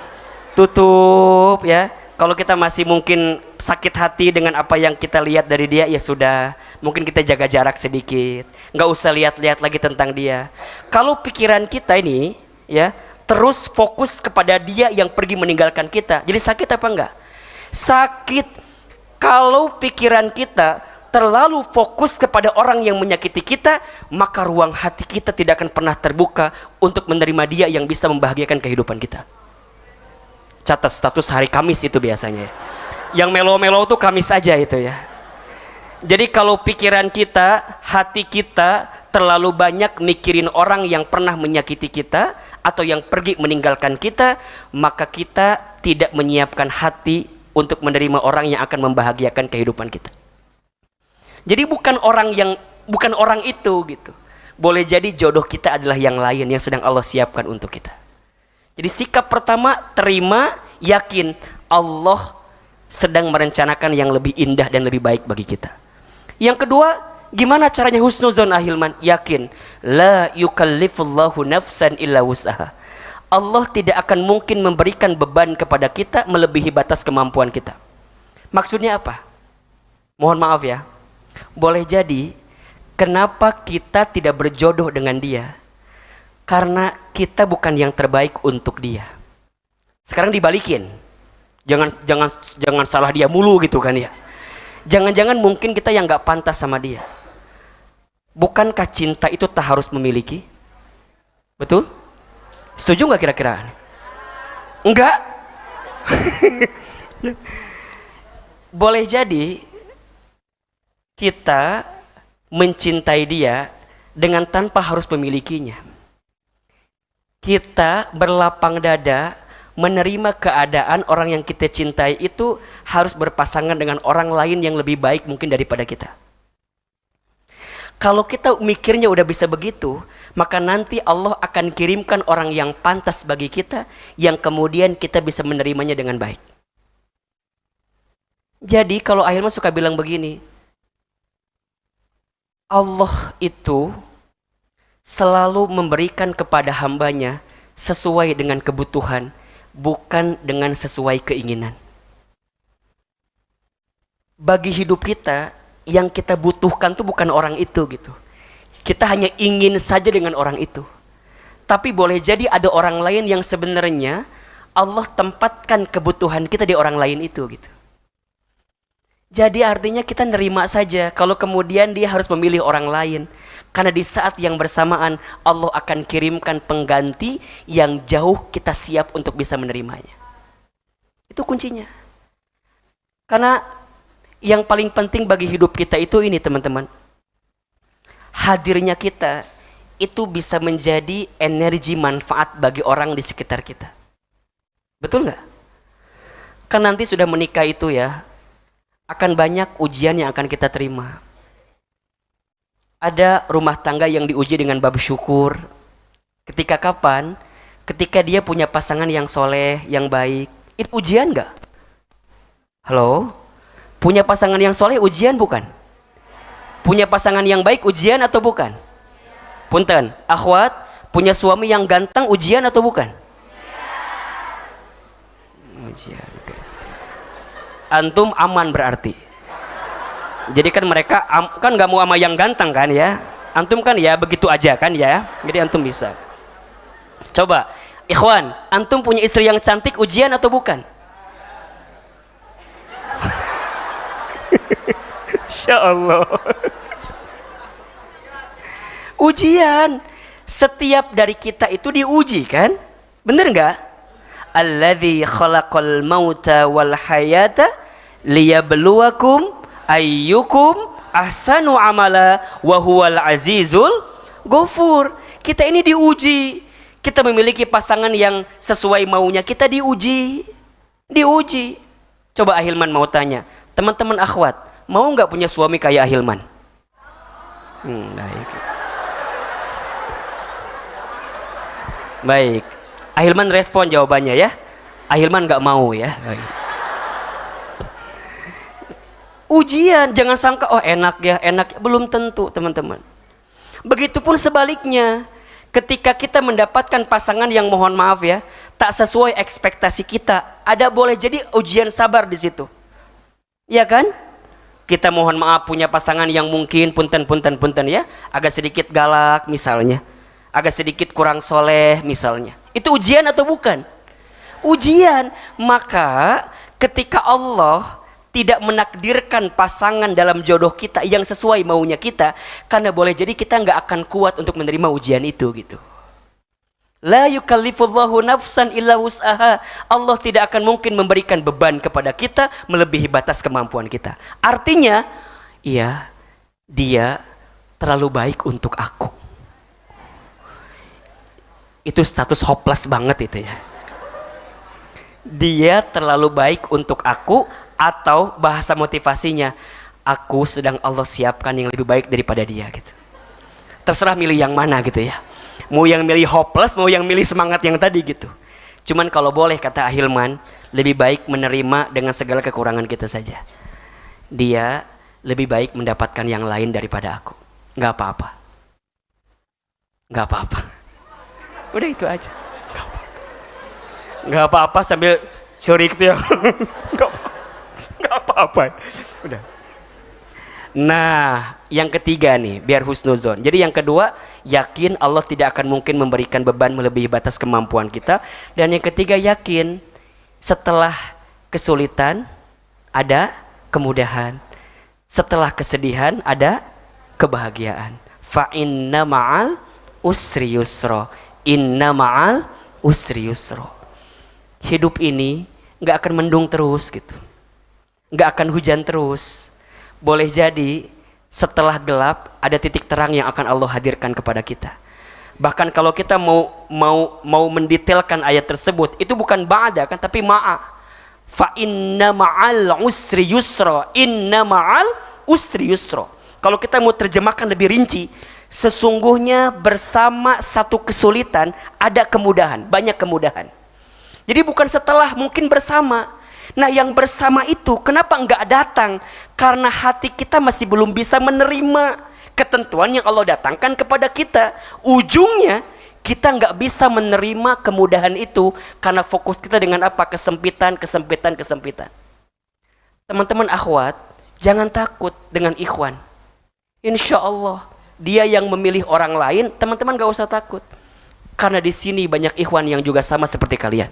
tutup ya. Kalau kita masih mungkin sakit hati dengan apa yang kita lihat dari dia, ya sudah, mungkin kita jaga jarak sedikit, nggak usah lihat-lihat lagi tentang dia. Kalau pikiran kita ini ya terus fokus kepada dia yang pergi meninggalkan kita, jadi sakit apa enggak? Sakit. Kalau pikiran kita terlalu fokus kepada orang yang menyakiti kita, maka ruang hati kita tidak akan pernah terbuka untuk menerima dia yang bisa membahagiakan kehidupan kita. Catat status hari Kamis itu biasanya. Yang melo-melo tuh Kamis aja itu ya. Jadi kalau pikiran kita, hati kita terlalu banyak mikirin orang yang pernah menyakiti kita atau yang pergi meninggalkan kita, maka kita tidak menyiapkan hati untuk menerima orang yang akan membahagiakan kehidupan kita. Jadi bukan orang itu gitu. Boleh jadi jodoh kita adalah yang lain yang sedang Allah siapkan untuk kita. Jadi sikap pertama, terima, yakin Allah sedang merencanakan yang lebih indah dan lebih baik bagi kita. Yang kedua, gimana caranya husnuzon ahilman? Yakin, la yukallifullahu nafsan illa wus'aha. Allah tidak akan mungkin memberikan beban kepada kita melebihi batas kemampuan kita. Maksudnya apa? Mohon maaf ya. Boleh jadi kenapa kita tidak berjodoh dengan dia? Karena kita bukan yang terbaik untuk dia. Sekarang dibalikin. Jangan salah dia mulu gitu kan ya. Jangan-jangan mungkin kita yang gak pantas sama dia. Bukankah cinta itu tak harus memiliki? Betul? Setuju gak kira-kira? Enggak? Boleh jadi kita mencintai dia dengan tanpa harus memilikinya. Kita berlapang dada menerima keadaan orang yang kita cintai itu harus berpasangan dengan orang lain yang lebih baik mungkin daripada kita. Kalau kita mikirnya udah bisa begitu, maka nanti Allah akan kirimkan orang yang pantas bagi kita, yang kemudian kita bisa menerimanya dengan baik. Jadi kalau Ahilman suka bilang begini, Allah itu selalu memberikan kepada hambanya sesuai dengan kebutuhan, bukan dengan sesuai keinginan. Bagi hidup kita, yang kita butuhkan tuh bukan orang itu gitu. Kita hanya ingin saja dengan orang itu. Tapi boleh jadi ada orang lain yang sebenarnya Allah tempatkan kebutuhan kita di orang lain itu gitu. Jadi artinya kita nerima saja kalau kemudian dia harus memilih orang lain. Karena di saat yang bersamaan Allah akan kirimkan pengganti yang jauh kita siap untuk bisa menerimanya. Itu kuncinya. Karena yang paling penting bagi hidup kita itu ini teman-teman. Hadirnya kita itu bisa menjadi energi manfaat bagi orang di sekitar kita. Betul nggak? Kan nanti sudah menikah itu ya, akan banyak ujian yang akan kita terima. Ada rumah tangga yang diuji dengan bab syukur. Ketika kapan? Ketika dia punya pasangan yang soleh, yang baik. Itu ujian nggak? Halo? Punya pasangan yang soleh ujian bukan? Punya pasangan yang baik ujian atau bukan? Punten, akhwat, punya suami yang ganteng ujian atau bukan? Ujian. Okay. Antum aman berarti. Jadi kan mereka kan gak mau sama yang ganteng kan ya. Antum kan ya begitu aja kan ya. Jadi antum bisa. Coba, ikhwan, antum punya istri yang cantik ujian atau bukan? Insya Allah. Ujian. Setiap dari kita itu diuji kan? Bener gak? Alladzi khalaqal mauta wal hayata liyabluwakum ayyukum ahsanu amala wa huwal azizul ghafur. Kita ini diuji. Kita memiliki pasangan yang sesuai maunya, kita diuji. Diuji. Coba Ahilman mau tanya, teman-teman akhwat, mau nggak punya suami kayak Ahilman? Baik. Baik. Ahilman respon jawabannya ya. Ahilman nggak mau ya. Baik. Ujian, jangan sangka oh enak ya, belum tentu teman-teman. Begitupun sebaliknya, Ketika kita mendapatkan pasangan yang mohon maaf ya, tak sesuai ekspektasi kita, ada boleh jadi ujian sabar di situ. Ya kan? Kita mohon maaf punya pasangan yang mungkin punten ya, agak sedikit galak misalnya, agak sedikit kurang soleh misalnya. Itu ujian atau bukan? Ujian. Maka ketika Allah tidak menakdirkan pasangan dalam jodoh kita yang sesuai maunya kita, karena boleh jadi kita nggak akan kuat untuk menerima ujian itu gitu. La yukallifullahu nafsan illa wus'aha. Allah tidak akan mungkin memberikan beban kepada kita melebihi batas kemampuan kita. Artinya, iya, dia terlalu baik untuk aku. Itu status hopeless banget itu ya. Dia terlalu baik untuk aku, atau bahasa motivasinya, aku sedang Allah siapkan yang lebih baik daripada dia gitu. Terserah milih yang mana gitu ya. Mau yang milih hopeless, mau yang milih semangat yang tadi gitu. Cuman kalau boleh kata Ahilman, lebih baik menerima dengan segala kekurangan kita saja. Dia lebih baik mendapatkan yang lain daripada aku. Nggak apa-apa. Nggak apa-apa. Udah itu aja. Nggak apa-apa sambil curi gitu ya. Nggak apa-apa. Udah. Nah, yang ketiga nih, biar husnuzon. Jadi yang kedua, yakin Allah tidak akan mungkin memberikan beban melebihi batas kemampuan kita. Dan yang ketiga, yakin setelah kesulitan ada kemudahan, setelah kesedihan ada kebahagiaan. Fa inna ma'al usri yusra. Inna ma'al usri yusra. Hidup ini nggak akan mendung terus gitu, nggak akan hujan terus. Boleh jadi setelah gelap ada titik terang yang akan Allah hadirkan kepada kita. Bahkan kalau kita mau mendetailkan ayat tersebut, itu bukan ba'da kan, tapi ma'a. Fa inna ma'al usri yusra. Inna ma'al usri yusra. Kalau kita mau terjemahkan lebih rinci, sesungguhnya bersama satu kesulitan ada kemudahan, banyak kemudahan. Jadi bukan setelah, mungkin bersama. Nah yang bersama itu kenapa enggak datang? Karena hati kita masih belum bisa menerima ketentuan yang Allah datangkan kepada kita. Ujungnya kita enggak bisa menerima kemudahan itu karena fokus kita dengan apa? Kesempitan. Teman-teman akhwat, jangan takut dengan ikhwan. Insya Allah dia yang memilih orang lain, teman-teman gak usah takut. Karena di sini banyak ikhwan yang juga sama seperti kalian.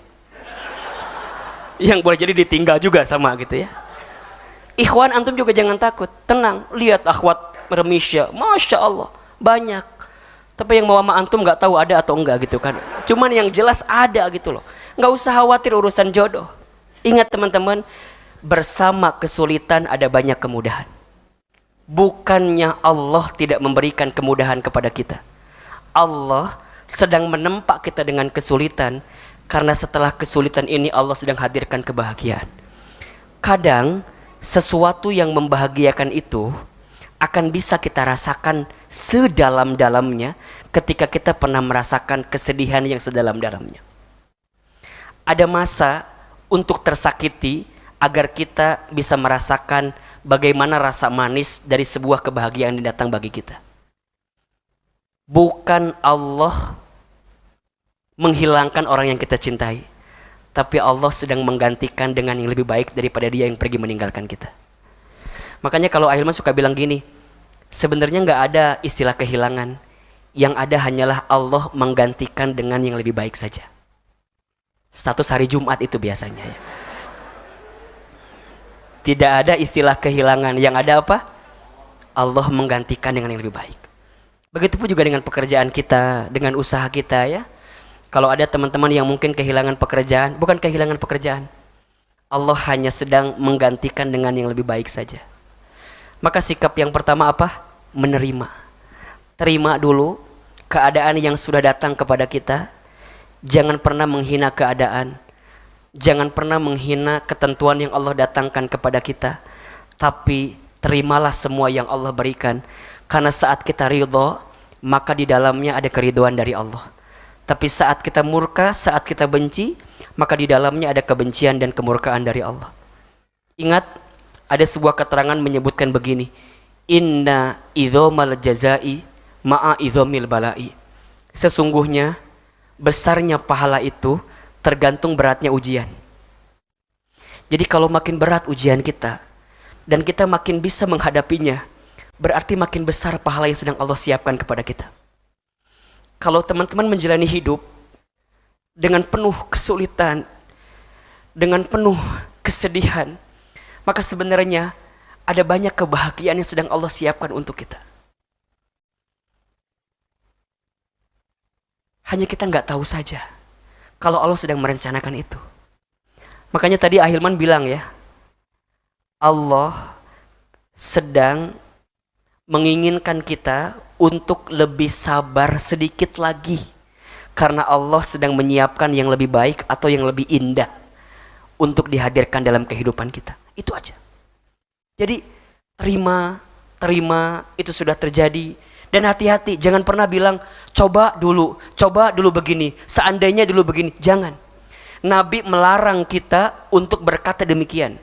Yang boleh jadi ditinggal juga sama gitu ya. Ikhwan antum juga jangan takut, tenang. Lihat akhwat remisya, masya Allah banyak. Tapi yang mau sama antum nggak tahu ada atau enggak gitu kan. Cuman yang jelas ada gitu loh. Nggak usah khawatir urusan jodoh. Ingat teman-teman, bersama kesulitan ada banyak kemudahan. Bukannya Allah tidak memberikan kemudahan kepada kita. Allah sedang menempa kita dengan kesulitan. Karena setelah kesulitan ini Allah sedang hadirkan kebahagiaan. Kadang sesuatu yang membahagiakan itu akan bisa kita rasakan sedalam-dalamnya ketika kita pernah merasakan kesedihan yang sedalam-dalamnya. Ada masa untuk tersakiti agar kita bisa merasakan bagaimana rasa manis dari sebuah kebahagiaan yang datang bagi kita. Bukan Allah menghilangkan orang yang kita cintai, tapi Allah sedang menggantikan dengan yang lebih baik daripada dia yang pergi meninggalkan kita. Makanya kalau Ahilman suka bilang gini, sebenarnya nggak ada istilah kehilangan, yang ada hanyalah Allah menggantikan dengan yang lebih baik saja. Status hari Jumat itu biasanya ya. Tidak ada istilah kehilangan, yang ada apa? Allah menggantikan dengan yang lebih baik. Begitupun juga dengan pekerjaan kita, dengan usaha kita ya. Kalau ada teman-teman yang mungkin kehilangan pekerjaan, bukan kehilangan pekerjaan, Allah hanya sedang menggantikan dengan yang lebih baik saja. Maka sikap yang pertama apa? Menerima. Terima dulu keadaan yang sudah datang kepada kita. Jangan pernah menghina keadaan. Jangan pernah menghina ketentuan yang Allah datangkan kepada kita. Tapi terimalah semua yang Allah berikan. Karena saat kita ridho, maka di dalamnya ada keridhoan dari Allah. Tapi saat kita murka, saat kita benci, maka di dalamnya ada kebencian dan kemurkaan dari Allah. Ingat, ada sebuah keterangan menyebutkan begini, inna idhomal jazai ma'a idhomil balai. Sesungguhnya besarnya pahala itu tergantung beratnya ujian. Jadi kalau makin berat ujian kita dan kita makin bisa menghadapinya, berarti makin besar pahala yang sedang Allah siapkan kepada kita. Kalau teman-teman menjalani hidup dengan penuh kesulitan, dengan penuh kesedihan, maka sebenarnya ada banyak kebahagiaan yang sedang Allah siapkan untuk kita. Hanya kita nggak tahu saja kalau Allah sedang merencanakan itu. Makanya tadi Ahilman bilang ya, Allah sedang menginginkan kita untuk lebih sabar sedikit lagi, karena Allah sedang menyiapkan yang lebih baik atau yang lebih indah untuk dihadirkan dalam kehidupan kita. Itu aja. Jadi terima itu sudah terjadi. Dan hati-hati, jangan pernah bilang coba dulu begini, seandainya dulu begini. Jangan. Nabi melarang kita untuk berkata demikian.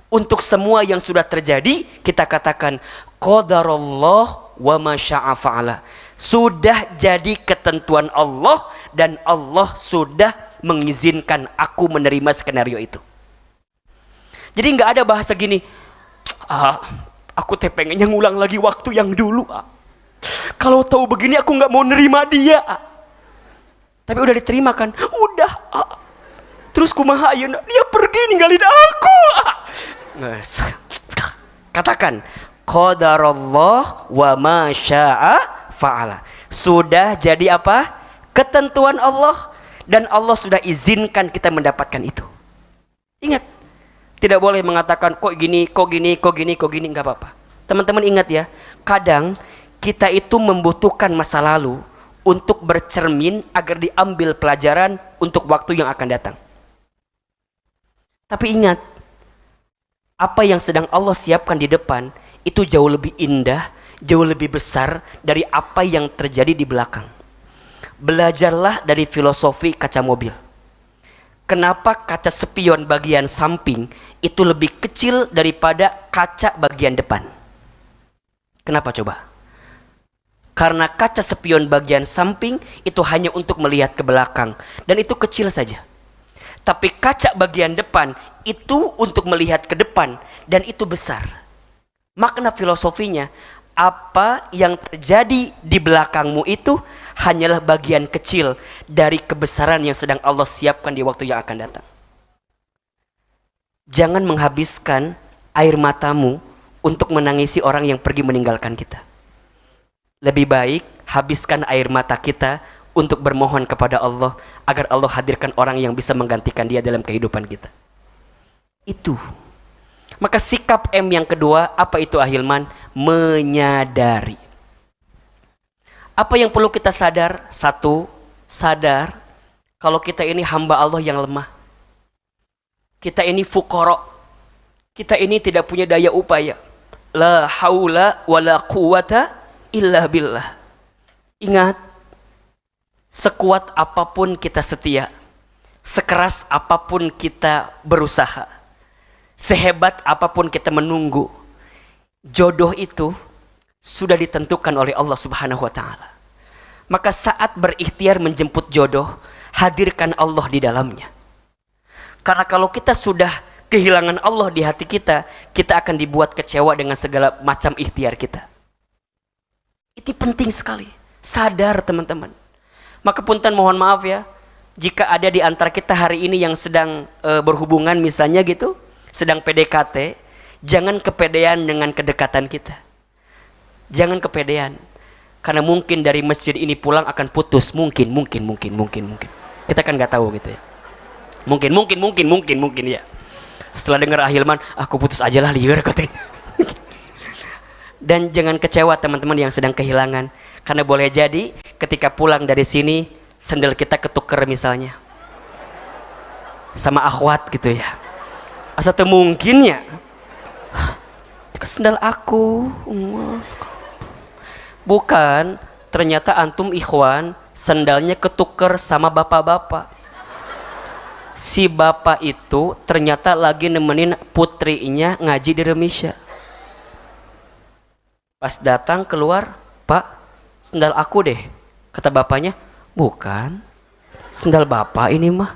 Untuk semua yang sudah terjadi, kita katakan qadarullah wa ma syaa fa'ala. Sudah jadi ketentuan Allah dan Allah sudah mengizinkan aku menerima skenario itu. Jadi nggak ada bahasa gini, aku teh pengennya ngulang lagi waktu yang dulu. Kalau tahu begini aku nggak mau nerima dia. Tapi udah diterima kan? Udah. Terus kumaha ayeuna? Dia pergi ninggalin aku. Katakan qadarullah wa ma syaa fa'ala. Sudah jadi apa? Ketentuan Allah dan Allah sudah izinkan kita mendapatkan itu. Ingat, tidak boleh mengatakan kok gini, enggak apa-apa. Teman-teman ingat ya, kadang kita itu membutuhkan masa lalu untuk bercermin agar diambil pelajaran untuk waktu yang akan datang. Tapi ingat, apa yang sedang Allah siapkan di depan itu jauh lebih indah, jauh lebih besar dari apa yang terjadi di belakang. Belajarlah dari filosofi kaca mobil. Kenapa kaca spion bagian samping itu lebih kecil daripada kaca bagian depan? Kenapa coba? Karena kaca spion bagian samping itu hanya untuk melihat ke belakang dan itu kecil saja. Tapi kaca bagian depan itu untuk melihat ke depan dan itu besar. Makna filosofinya, apa yang terjadi di belakangmu itu hanyalah bagian kecil dari kebesaran yang sedang Allah siapkan di waktu yang akan datang. Jangan menghabiskan air matamu untuk menangisi orang yang pergi meninggalkan kita. Lebih baik habiskan air mata kita untuk bermohon kepada Allah agar Allah hadirkan orang yang bisa menggantikan dia dalam kehidupan kita. Itu. Maka sikap M yang kedua, apa itu Ahilman? Menyadari. Apa yang perlu kita sadar? Satu, sadar kalau kita ini hamba Allah yang lemah. Kita ini fuqara. Kita ini tidak punya daya upaya. La haula wa la quwata illa billah. Ingat, sekuat apapun kita setia, sekeras apapun kita berusaha, sehebat apapun kita menunggu, jodoh itu sudah ditentukan oleh Allah Subhanahu wa ta'ala. Maka saat berikhtiar menjemput jodoh, hadirkan Allah di dalamnya. Karena kalau kita sudah kehilangan Allah di hati kita, kita akan dibuat kecewa dengan segala macam ikhtiar kita. Itu penting sekali. Sadar teman-teman. Maka punten mohon maaf ya, jika ada di antara kita hari ini yang sedang berhubungan misalnya gitu, sedang PDKT, jangan kepedean dengan kedekatan kita. Jangan kepedean. Karena mungkin dari masjid ini pulang akan putus. Mungkin. Kita kan nggak tahu gitu ya. Mungkin ya. Setelah dengar Ahilman, aku putus aja lah liar katanya. Dan jangan kecewa teman-teman yang sedang kehilangan. Karena boleh jadi ketika pulang dari sini, sendal kita ketuker misalnya sama akhwat gitu ya. Asa teu mungkin ya. Sendal aku. Bukan, ternyata antum ikhwan, sendalnya ketuker sama bapak-bapak. Si bapak itu ternyata lagi nemenin putrinya ngaji di remisya. Pas datang keluar, Pak, sendal aku deh. Kata bapaknya, Bukan. Sendal bapak ini mah.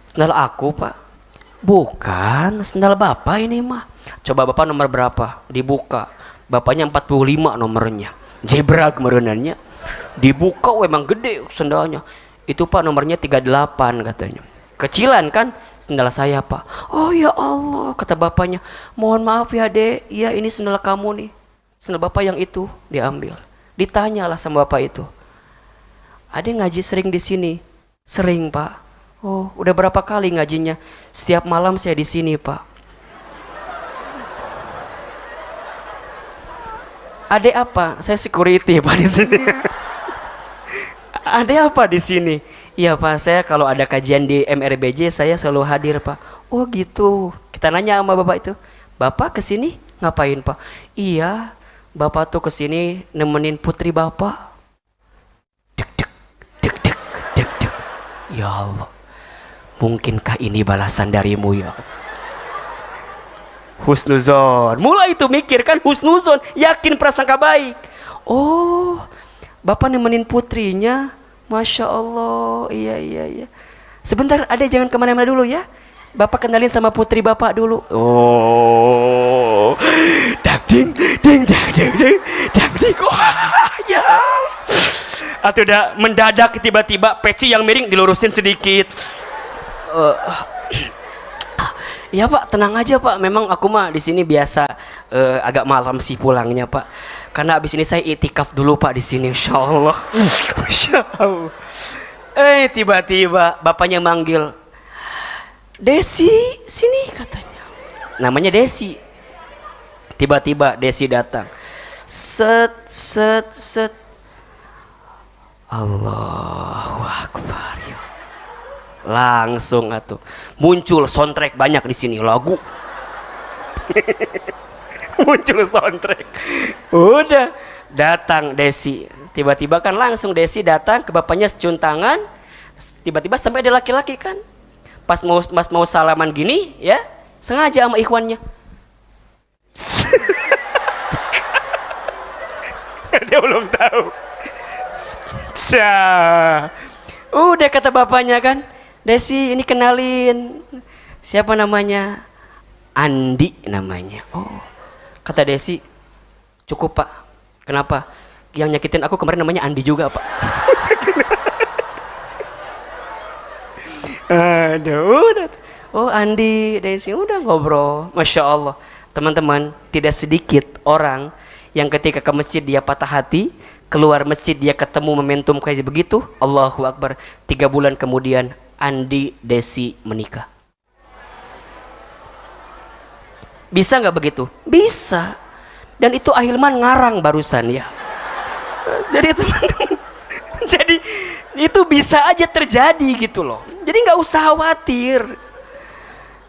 Sendal aku pak. Bukan. Sendal bapak ini mah. Coba bapak nomor berapa? Dibuka. Bapaknya 45 nomornya. Zebra kemerenannya. Dibuka emang gede sendalnya. Itu pak nomornya 38 katanya. Kecilan kan? Sendal saya pak. Oh ya Allah, kata bapaknya. Mohon maaf ya dek. Iya ini sendal kamu nih. Sendal bapak yang itu diambil. Ditanyalah sama bapak itu. Ade ngaji sering di sini? Sering pak. Oh udah berapa kali ngajinya? Setiap malam saya di sini pak. Ade apa? Saya security pak di sini. Ade apa di sini? Iya pak, saya kalau ada kajian di MRBJ saya selalu hadir pak. Oh gitu. Kita nanya sama bapak itu, bapak kesini ngapain pak? Iya, bapak tuh kesini nemenin putri bapak. Dek dek dek dek dek dek. Ya Allah, mungkinkah ini balasan darimu ya? Husnuzon. Mulai itu mikir kan husnuzon, yakin prasangka baik. Oh, bapak nemenin putrinya. Masya Allah, iya. Sebentar, Ade jangan kemana-mana dulu ya. Bapak kenalin sama putri bapak dulu. Oh, ding, wah, ya. Atau udah mendadak tiba-tiba peci yang miring dilurusin sedikit. Ya Pak, tenang aja Pak. Memang aku mah di sini biasa agak malam sih pulangnya Pak. Karena abis ini saya itikaf dulu Pak di sini, Insya Allah. Masya Allah. Tiba-tiba bapaknya manggil, Desi, sini katanya. Namanya Desi. Tiba-tiba Desi datang. Set. Allahu Akbar. Ya. Langsung atuh muncul soundtrack banyak di sini lagu. Muncul soundtrack. Udah datang Desi. Tiba-tiba kan langsung Desi datang ke bapaknya cium tangan. Tiba-tiba sampai ada laki-laki kan. Pas mau salaman gini ya, sengaja sama ikhwannya. Dia belum tahu. Udah kata bapaknya kan, Desi ini kenalin. Siapa namanya? Andi namanya. Oh. Kata Desi, cukup Pak. Kenapa? Yang nyakitin aku kemarin namanya Andi juga Pak. Aduh, udah. Oh Andi, Desi udah ngobrol. Masya Allah. Teman-teman, tidak sedikit orang yang ketika ke masjid dia patah hati, keluar masjid dia ketemu momentum kayak begitu. Allahu Akbar. 3 bulan kemudian Andi Desi menikah. Bisa nggak begitu? Bisa. Dan itu Ahilman ngarang barusan ya. Jadi teman-teman, jadi itu bisa aja terjadi gitu loh. Jadi nggak usah khawatir.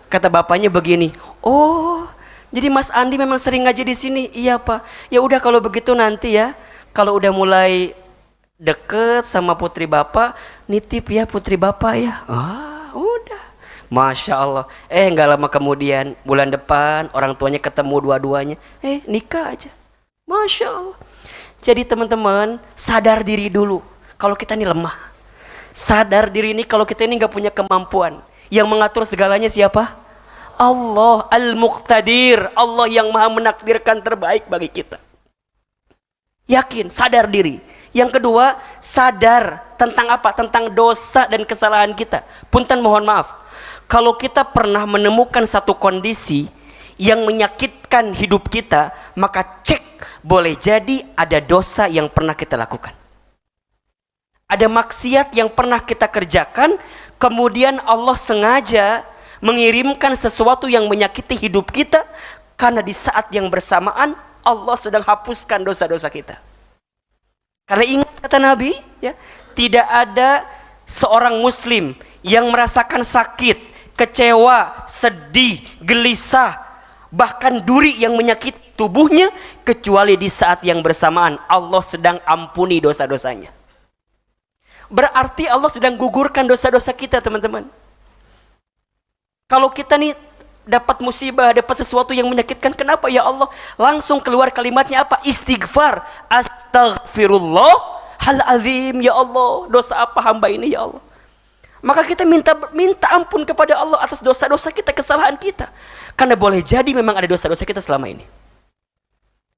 Kata bapaknya begini, oh jadi Mas Andi memang sering ngaji di sini. Iya Pak. Ya udah kalau begitu nanti ya, kalau udah mulai deket sama putri bapak, nitip ya putri bapak ya. Udah. Masya Allah. Nggak lama kemudian bulan depan orang tuanya ketemu dua-duanya. Nikah aja. Masya Allah. Jadi teman-teman sadar diri dulu. Kalau kita ini lemah. Sadar diri ini kalau kita ini nggak punya kemampuan. Yang mengatur segalanya siapa? Allah Al-Muqtadir. Allah yang maha menakdirkan terbaik bagi kita. Yakin, sadar diri. Yang kedua, sadar tentang apa? Tentang dosa dan kesalahan kita. Punten mohon maaf. Kalau kita pernah menemukan satu kondisi yang menyakitkan hidup kita, maka cek, boleh jadi ada dosa yang pernah kita lakukan. Ada maksiat yang pernah kita kerjakan, kemudian Allah sengaja mengirimkan sesuatu yang menyakiti hidup kita, karena di saat yang bersamaan Allah sedang hapuskan dosa-dosa kita. Karena ingat kata Nabi, ya, tidak ada seorang muslim yang merasakan sakit, kecewa, sedih, gelisah, bahkan duri yang menyakiti tubuhnya, kecuali di saat yang bersamaan Allah sedang ampuni dosa-dosanya. Berarti Allah sedang gugurkan dosa-dosa kita, teman-teman. Kalau kita nih dapat musibah, dapat sesuatu yang menyakitkan, kenapa ya Allah? Langsung keluar kalimatnya apa? Istighfar. Astaghfirullah, hal azim ya Allah, dosa apa hamba ini ya Allah. Maka kita minta ampun kepada Allah atas dosa-dosa kita, kesalahan kita. Karena boleh jadi memang ada dosa-dosa kita selama ini.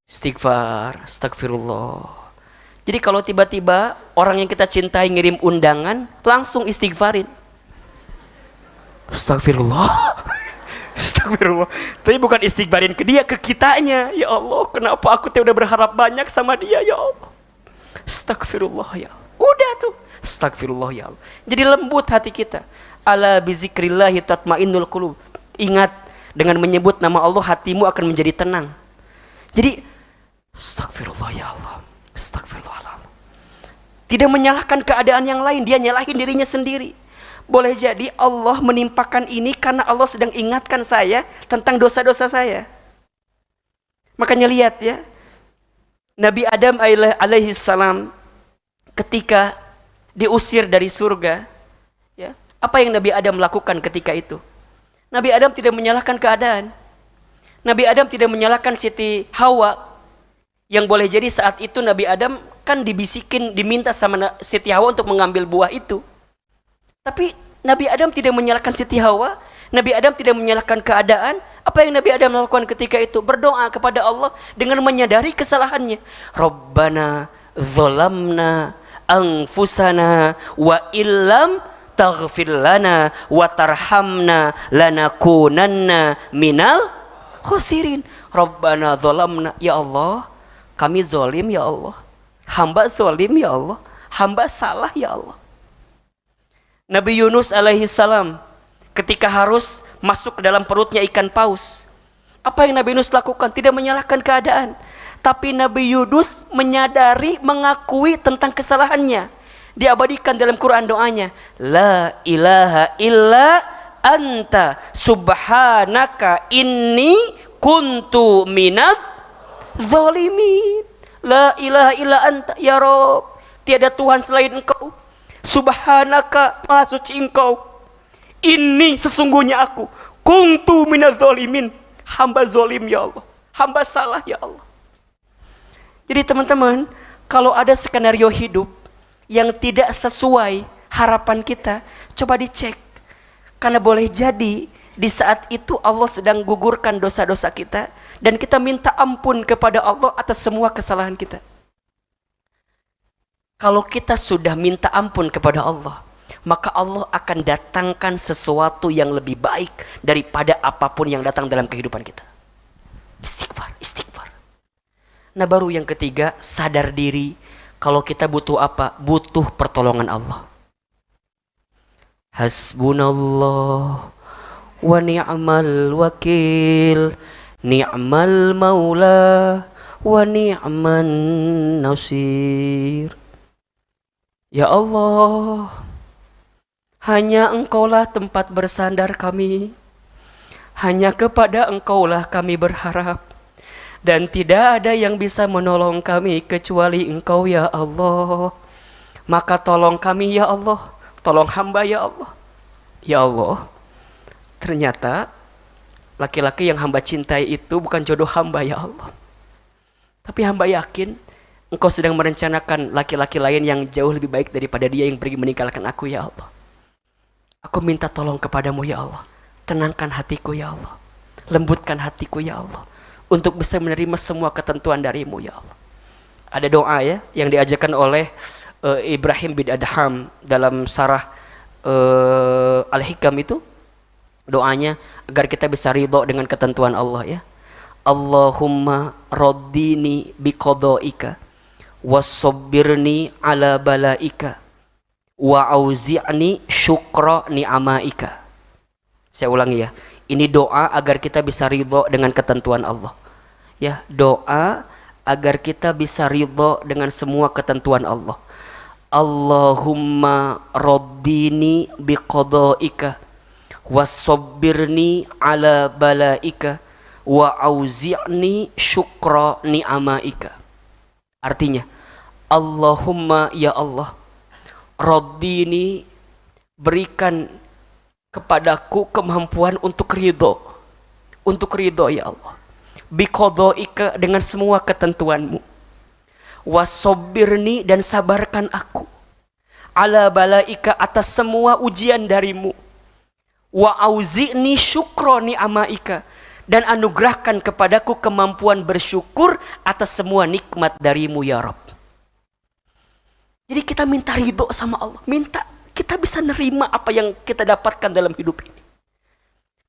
Istighfar, astagfirullah. Jadi kalau tiba-tiba orang yang kita cintai ngirim undangan, langsung istighfarin. Astagfirullah. Astagfirullah. Tapi bukan istighfarin ke dia, ke kitanya. Ya Allah, kenapa aku udah berharap banyak sama dia ya Allah. Astagfirullah ya Allah. Udah tuh. Astagfirullah ya Allah. Jadi lembut hati kita. Ala bizikrillahi tatmainnul qulub. Ingat, dengan menyebut nama Allah hatimu akan menjadi tenang. Jadi astagfirullah ya Allah. Astagfirullahaladzim. Tidak menyalahkan keadaan yang lain, dia nyalahin dirinya sendiri. Boleh jadi Allah menimpakan ini karena Allah sedang ingatkan saya tentang dosa-dosa saya. Makanya lihat ya, Nabi Adam alaihi salam ketika diusir dari surga, ya, apa yang Nabi Adam lakukan ketika itu? Nabi Adam tidak menyalahkan keadaan. Nabi Adam tidak menyalahkan Siti Hawa. Yang boleh jadi saat itu Nabi Adam kan dibisikin, diminta sama Siti Hawa untuk mengambil buah itu. Tapi Nabi Adam tidak menyalahkan Siti Hawa, Nabi Adam tidak menyalahkan keadaan. Apa yang Nabi Adam lakukan ketika itu? Berdoa kepada Allah dengan menyadari kesalahannya. Rabbana dzalamna anfusana wa illam taghfir lana wa tarhamna lanakunanna minal khosirin. Rabbana dzalamna, ya Allah, kami zalim ya Allah, hamba zalim ya Allah, hamba salah ya Allah. Nabi Yunus alaihi salam ketika harus masuk ke dalam perutnya ikan paus, apa yang Nabi Yunus lakukan? Tidak menyalahkan keadaan, tapi Nabi Yunus menyadari, mengakui tentang kesalahannya. Diabadikan dalam Quran doanya, la ilaha illa anta subhanaka inni kuntu minadz zalimin. La ilaha illa anta ya Rabb, tiada Tuhan selain Engkau. Subhanaka, maha suci Engkau. Ini sesungguhnya aku kuntu minadz zalimin, hamba zalim ya Allah, hamba salah ya Allah. Jadi teman-teman, kalau ada skenario hidup yang tidak sesuai harapan kita, coba dicek. Karena boleh jadi di saat itu Allah sedang gugurkan dosa-dosa kita, dan kita minta ampun kepada Allah atas semua kesalahan kita. Kalau kita sudah minta ampun kepada Allah, maka Allah akan datangkan sesuatu yang lebih baik daripada apapun yang datang dalam kehidupan kita. Istighfar, istighfar. Nah baru yang ketiga, sadar diri kalau kita butuh apa? Butuh pertolongan Allah. Hasbunallah wa ni'mal wakil, ni'mal maula wa ni'man nasir. Ya Allah, hanya Engkaulah tempat bersandar kami, hanya kepada Engkaulah kami berharap, dan tidak ada yang bisa menolong kami kecuali Engkau ya Allah. Maka tolong kami ya Allah, tolong hamba ya Allah. Ya Allah, ternyata laki-laki yang hamba cintai itu bukan jodoh hamba ya Allah. Tapi hamba yakin Engkau sedang merencanakan laki-laki lain yang jauh lebih baik daripada dia yang pergi meninggalkan aku ya Allah. Aku minta tolong kepadamu ya Allah. Tenangkan hatiku ya Allah, lembutkan hatiku ya Allah, untuk bisa menerima semua ketentuan darimu ya Allah. Ada doa ya yang diajarkan oleh Ibrahim bin Adham dalam sarah Al-Hikam itu. Doanya agar kita bisa ridho dengan ketentuan Allah ya. Allahumma raddini biqadaika wasabbirni ala balaika wa auzi'ni syukra ni'amaika. Saya ulangi ya. Ini doa agar kita bisa ridho dengan ketentuan Allah. Ya, doa agar kita bisa ridho dengan semua ketentuan Allah. Allahumma raddini biqadaika wasabbirni ala balaika wa auzi'ni syukra ni'amaika. Artinya, Allahumma ya Allah, raddini, berikan kepadaku kemampuan untuk ridho ya Allah, biqadaika, dengan semua ketentuanmu, wasobirni, dan sabarkan aku, ala balaika, atas semua ujian darimu, wa auzi'ni syukro ni'amaika, dan anugerahkan kepadaku kemampuan bersyukur atas semua nikmat darimu ya Rabb. Jadi kita minta ridho sama Allah, minta kita bisa nerima apa yang kita dapatkan dalam hidup ini.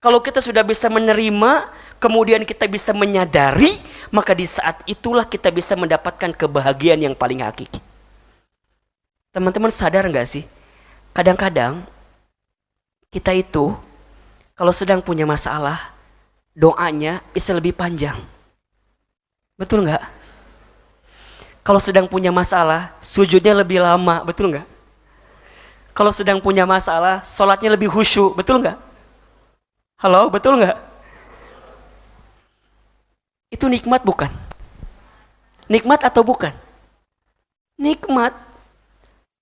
Kalau kita sudah bisa menerima, kemudian kita bisa menyadari, maka di saat itulah kita bisa mendapatkan kebahagiaan yang paling hakiki. Teman-teman sadar gak sih? Kadang-kadang kita itu kalau sedang punya masalah, doanya bisa lebih panjang. Betul gak? Kalau sedang punya masalah, sujudnya lebih lama. Betul gak? Kalau sedang punya masalah, sholatnya lebih khusyuk. Betul gak? Halo, betul gak? Itu nikmat bukan? Nikmat atau bukan? Nikmat.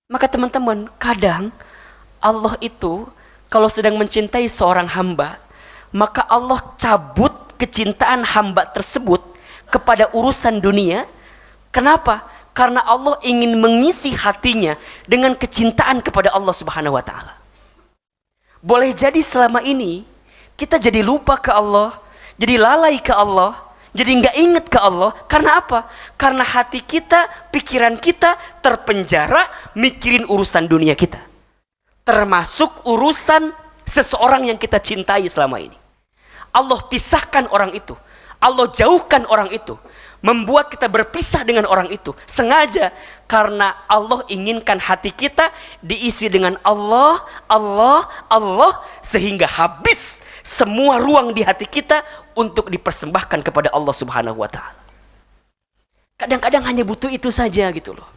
Maka teman-teman, kadang Allah itu kalau sedang mencintai seorang hamba, maka Allah cabut kecintaan hamba tersebut kepada urusan dunia. Kenapa? Karena Allah ingin mengisi hatinya dengan kecintaan kepada Allah Subhanahu wa taala. Boleh jadi selama ini kita jadi lupa ke Allah, jadi lalai ke Allah, jadi nggak inget ke Allah. Karena apa? Karena hati kita, pikiran kita terpenjara mikirin urusan dunia kita, termasuk urusan seseorang yang kita cintai selama ini. Allah pisahkan orang itu, Allah jauhkan orang itu, membuat kita berpisah dengan orang itu sengaja, karena Allah inginkan hati kita diisi dengan Allah, Allah, Allah, sehingga habis semua ruang di hati kita untuk dipersembahkan kepada Allah Subhanahu wa taala. Kadang-kadang hanya butuh itu saja gitu loh.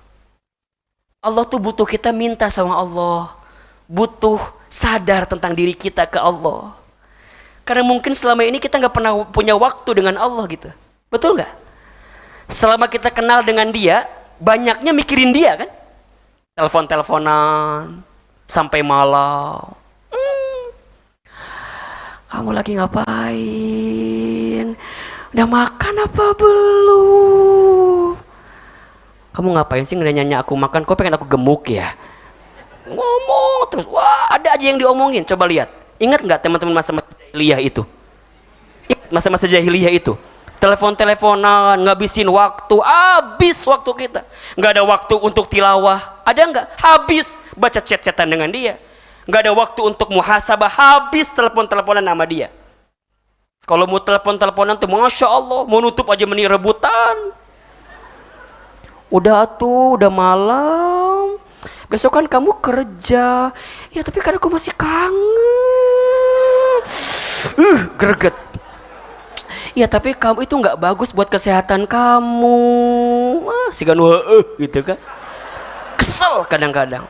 Allah tuh butuh kita minta sama Allah, butuh sadar tentang diri kita ke Allah. Karena mungkin selama ini kita nggak pernah punya waktu dengan Allah gitu. Betul nggak? Selama kita kenal dengan dia, banyaknya mikirin dia kan? Telepon-teleponan sampai malam. Kamu lagi ngapain? Udah makan apa belum? Kamu ngapain sih nanya aku makan? Kok pengen aku gemuk ya? Ngomong terus, wah ada aja yang diomongin. Coba lihat, ingat nggak teman-teman masa-masa jahiliyah itu? Masa-masa jahiliyah itu, telepon-teleponan, ngabisin waktu, habis waktu kita. Nggak ada waktu untuk tilawah, ada nggak? Habis baca chat-chatan dengan dia. Nggak ada waktu untuk muhasabah, habis telepon-teleponan sama dia. Kalau mau telepon-teleponan tuh, masya Allah, mau nutup aja meni rebutan. Udah tuh, udah malam. Besok kan kamu kerja. Ya tapi kan aku masih kangen. Greget. Ya tapi kamu itu nggak bagus buat kesehatan kamu. Sigan gitu kan. Kesel kadang-kadang.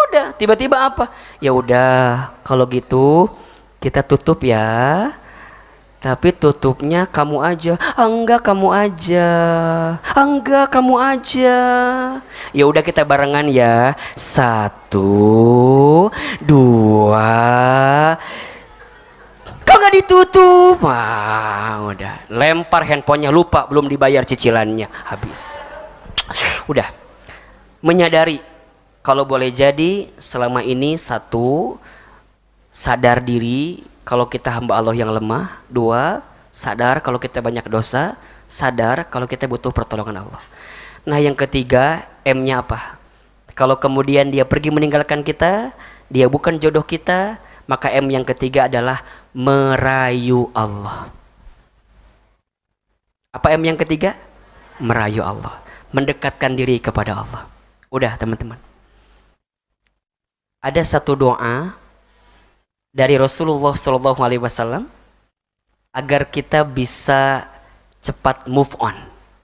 Udah, tiba-tiba apa? Ya udah, kalau gitu kita tutup ya. Tapi tutupnya kamu aja. Enggak, kamu aja. Enggak, kamu aja. Ya udah kita barengan ya. 1, 2. Kok nggak ditutup? Udah, lempar handphonenya, lupa belum dibayar cicilannya, habis. Udah, menyadari kalau boleh jadi selama ini, 1, sadar diri kalau kita hamba Allah yang lemah. 2, sadar kalau kita banyak dosa. Sadar kalau kita butuh pertolongan Allah. Nah yang ketiga, M-nya apa? Kalau kemudian dia pergi meninggalkan kita, dia bukan jodoh kita, maka M yang ketiga adalah merayu Allah. Apa M yang ketiga? Merayu Allah, mendekatkan diri kepada Allah. Udah teman-teman, ada satu doa dari Rasulullah SAW agar kita bisa cepat move on.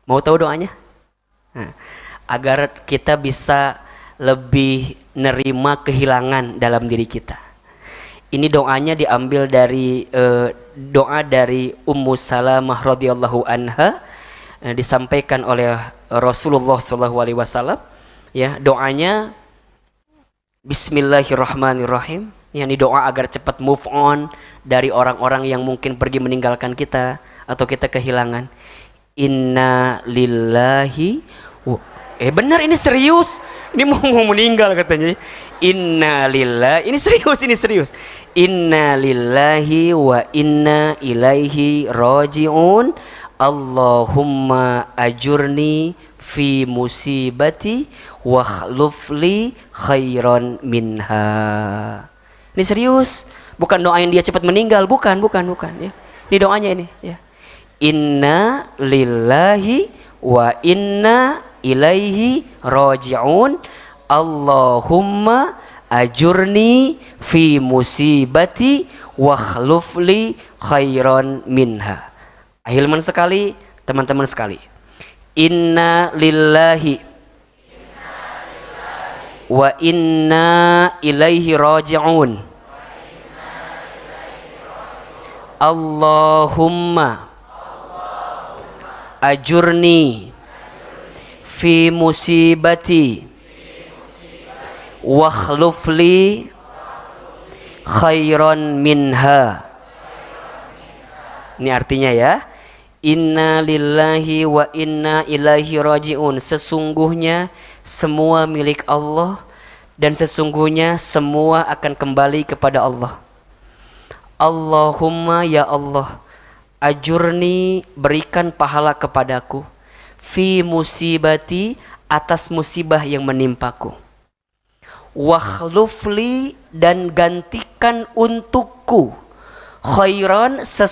Mau tahu doanya? Agar kita bisa lebih nerima kehilangan dalam diri kita. Ini doanya diambil dari doa dari Ummu Salamah radhiyallahu anha, disampaikan oleh Rasulullah SAW. Ya, doanya Bismillahirrahmanirrahim. Yang doa agar cepat move on dari orang-orang yang mungkin pergi meninggalkan kita atau kita kehilangan. Inna lillahi Wah, benar ini serius. Ini mau meninggal katanya. Inna lillahi, ini serius, ini serius. Inna lillahi wa inna ilaihi raji'un. Allahumma ajurni fi musibati wa khlufli khairan minha. Ini serius, bukan doain dia cepat meninggal, bukan ya. Ini doanya ini ya. Inna lillahi wa inna ilaihi raji'un. Allahumma ajurni fi musibati wa khlufli khairan minha. Ahilman sekali, teman-teman sekali. Inna lillahi wa inna ilaihi raji'un. Allahumma ajurni fi musibati wa khlufli khairan minha. Ini artinya ya, inna lillahi wa inna ilaihi raji'un. Sesungguhnya semua milik Allah dan sesungguhnya semua akan kembali kepada Allah. Allahumma ya Allah, ajurni, berikan pahala kepadaku, fi musibati, atas musibah yang menimpaku, wakhlufli, dan gantikan untukku, khairan, sesuatu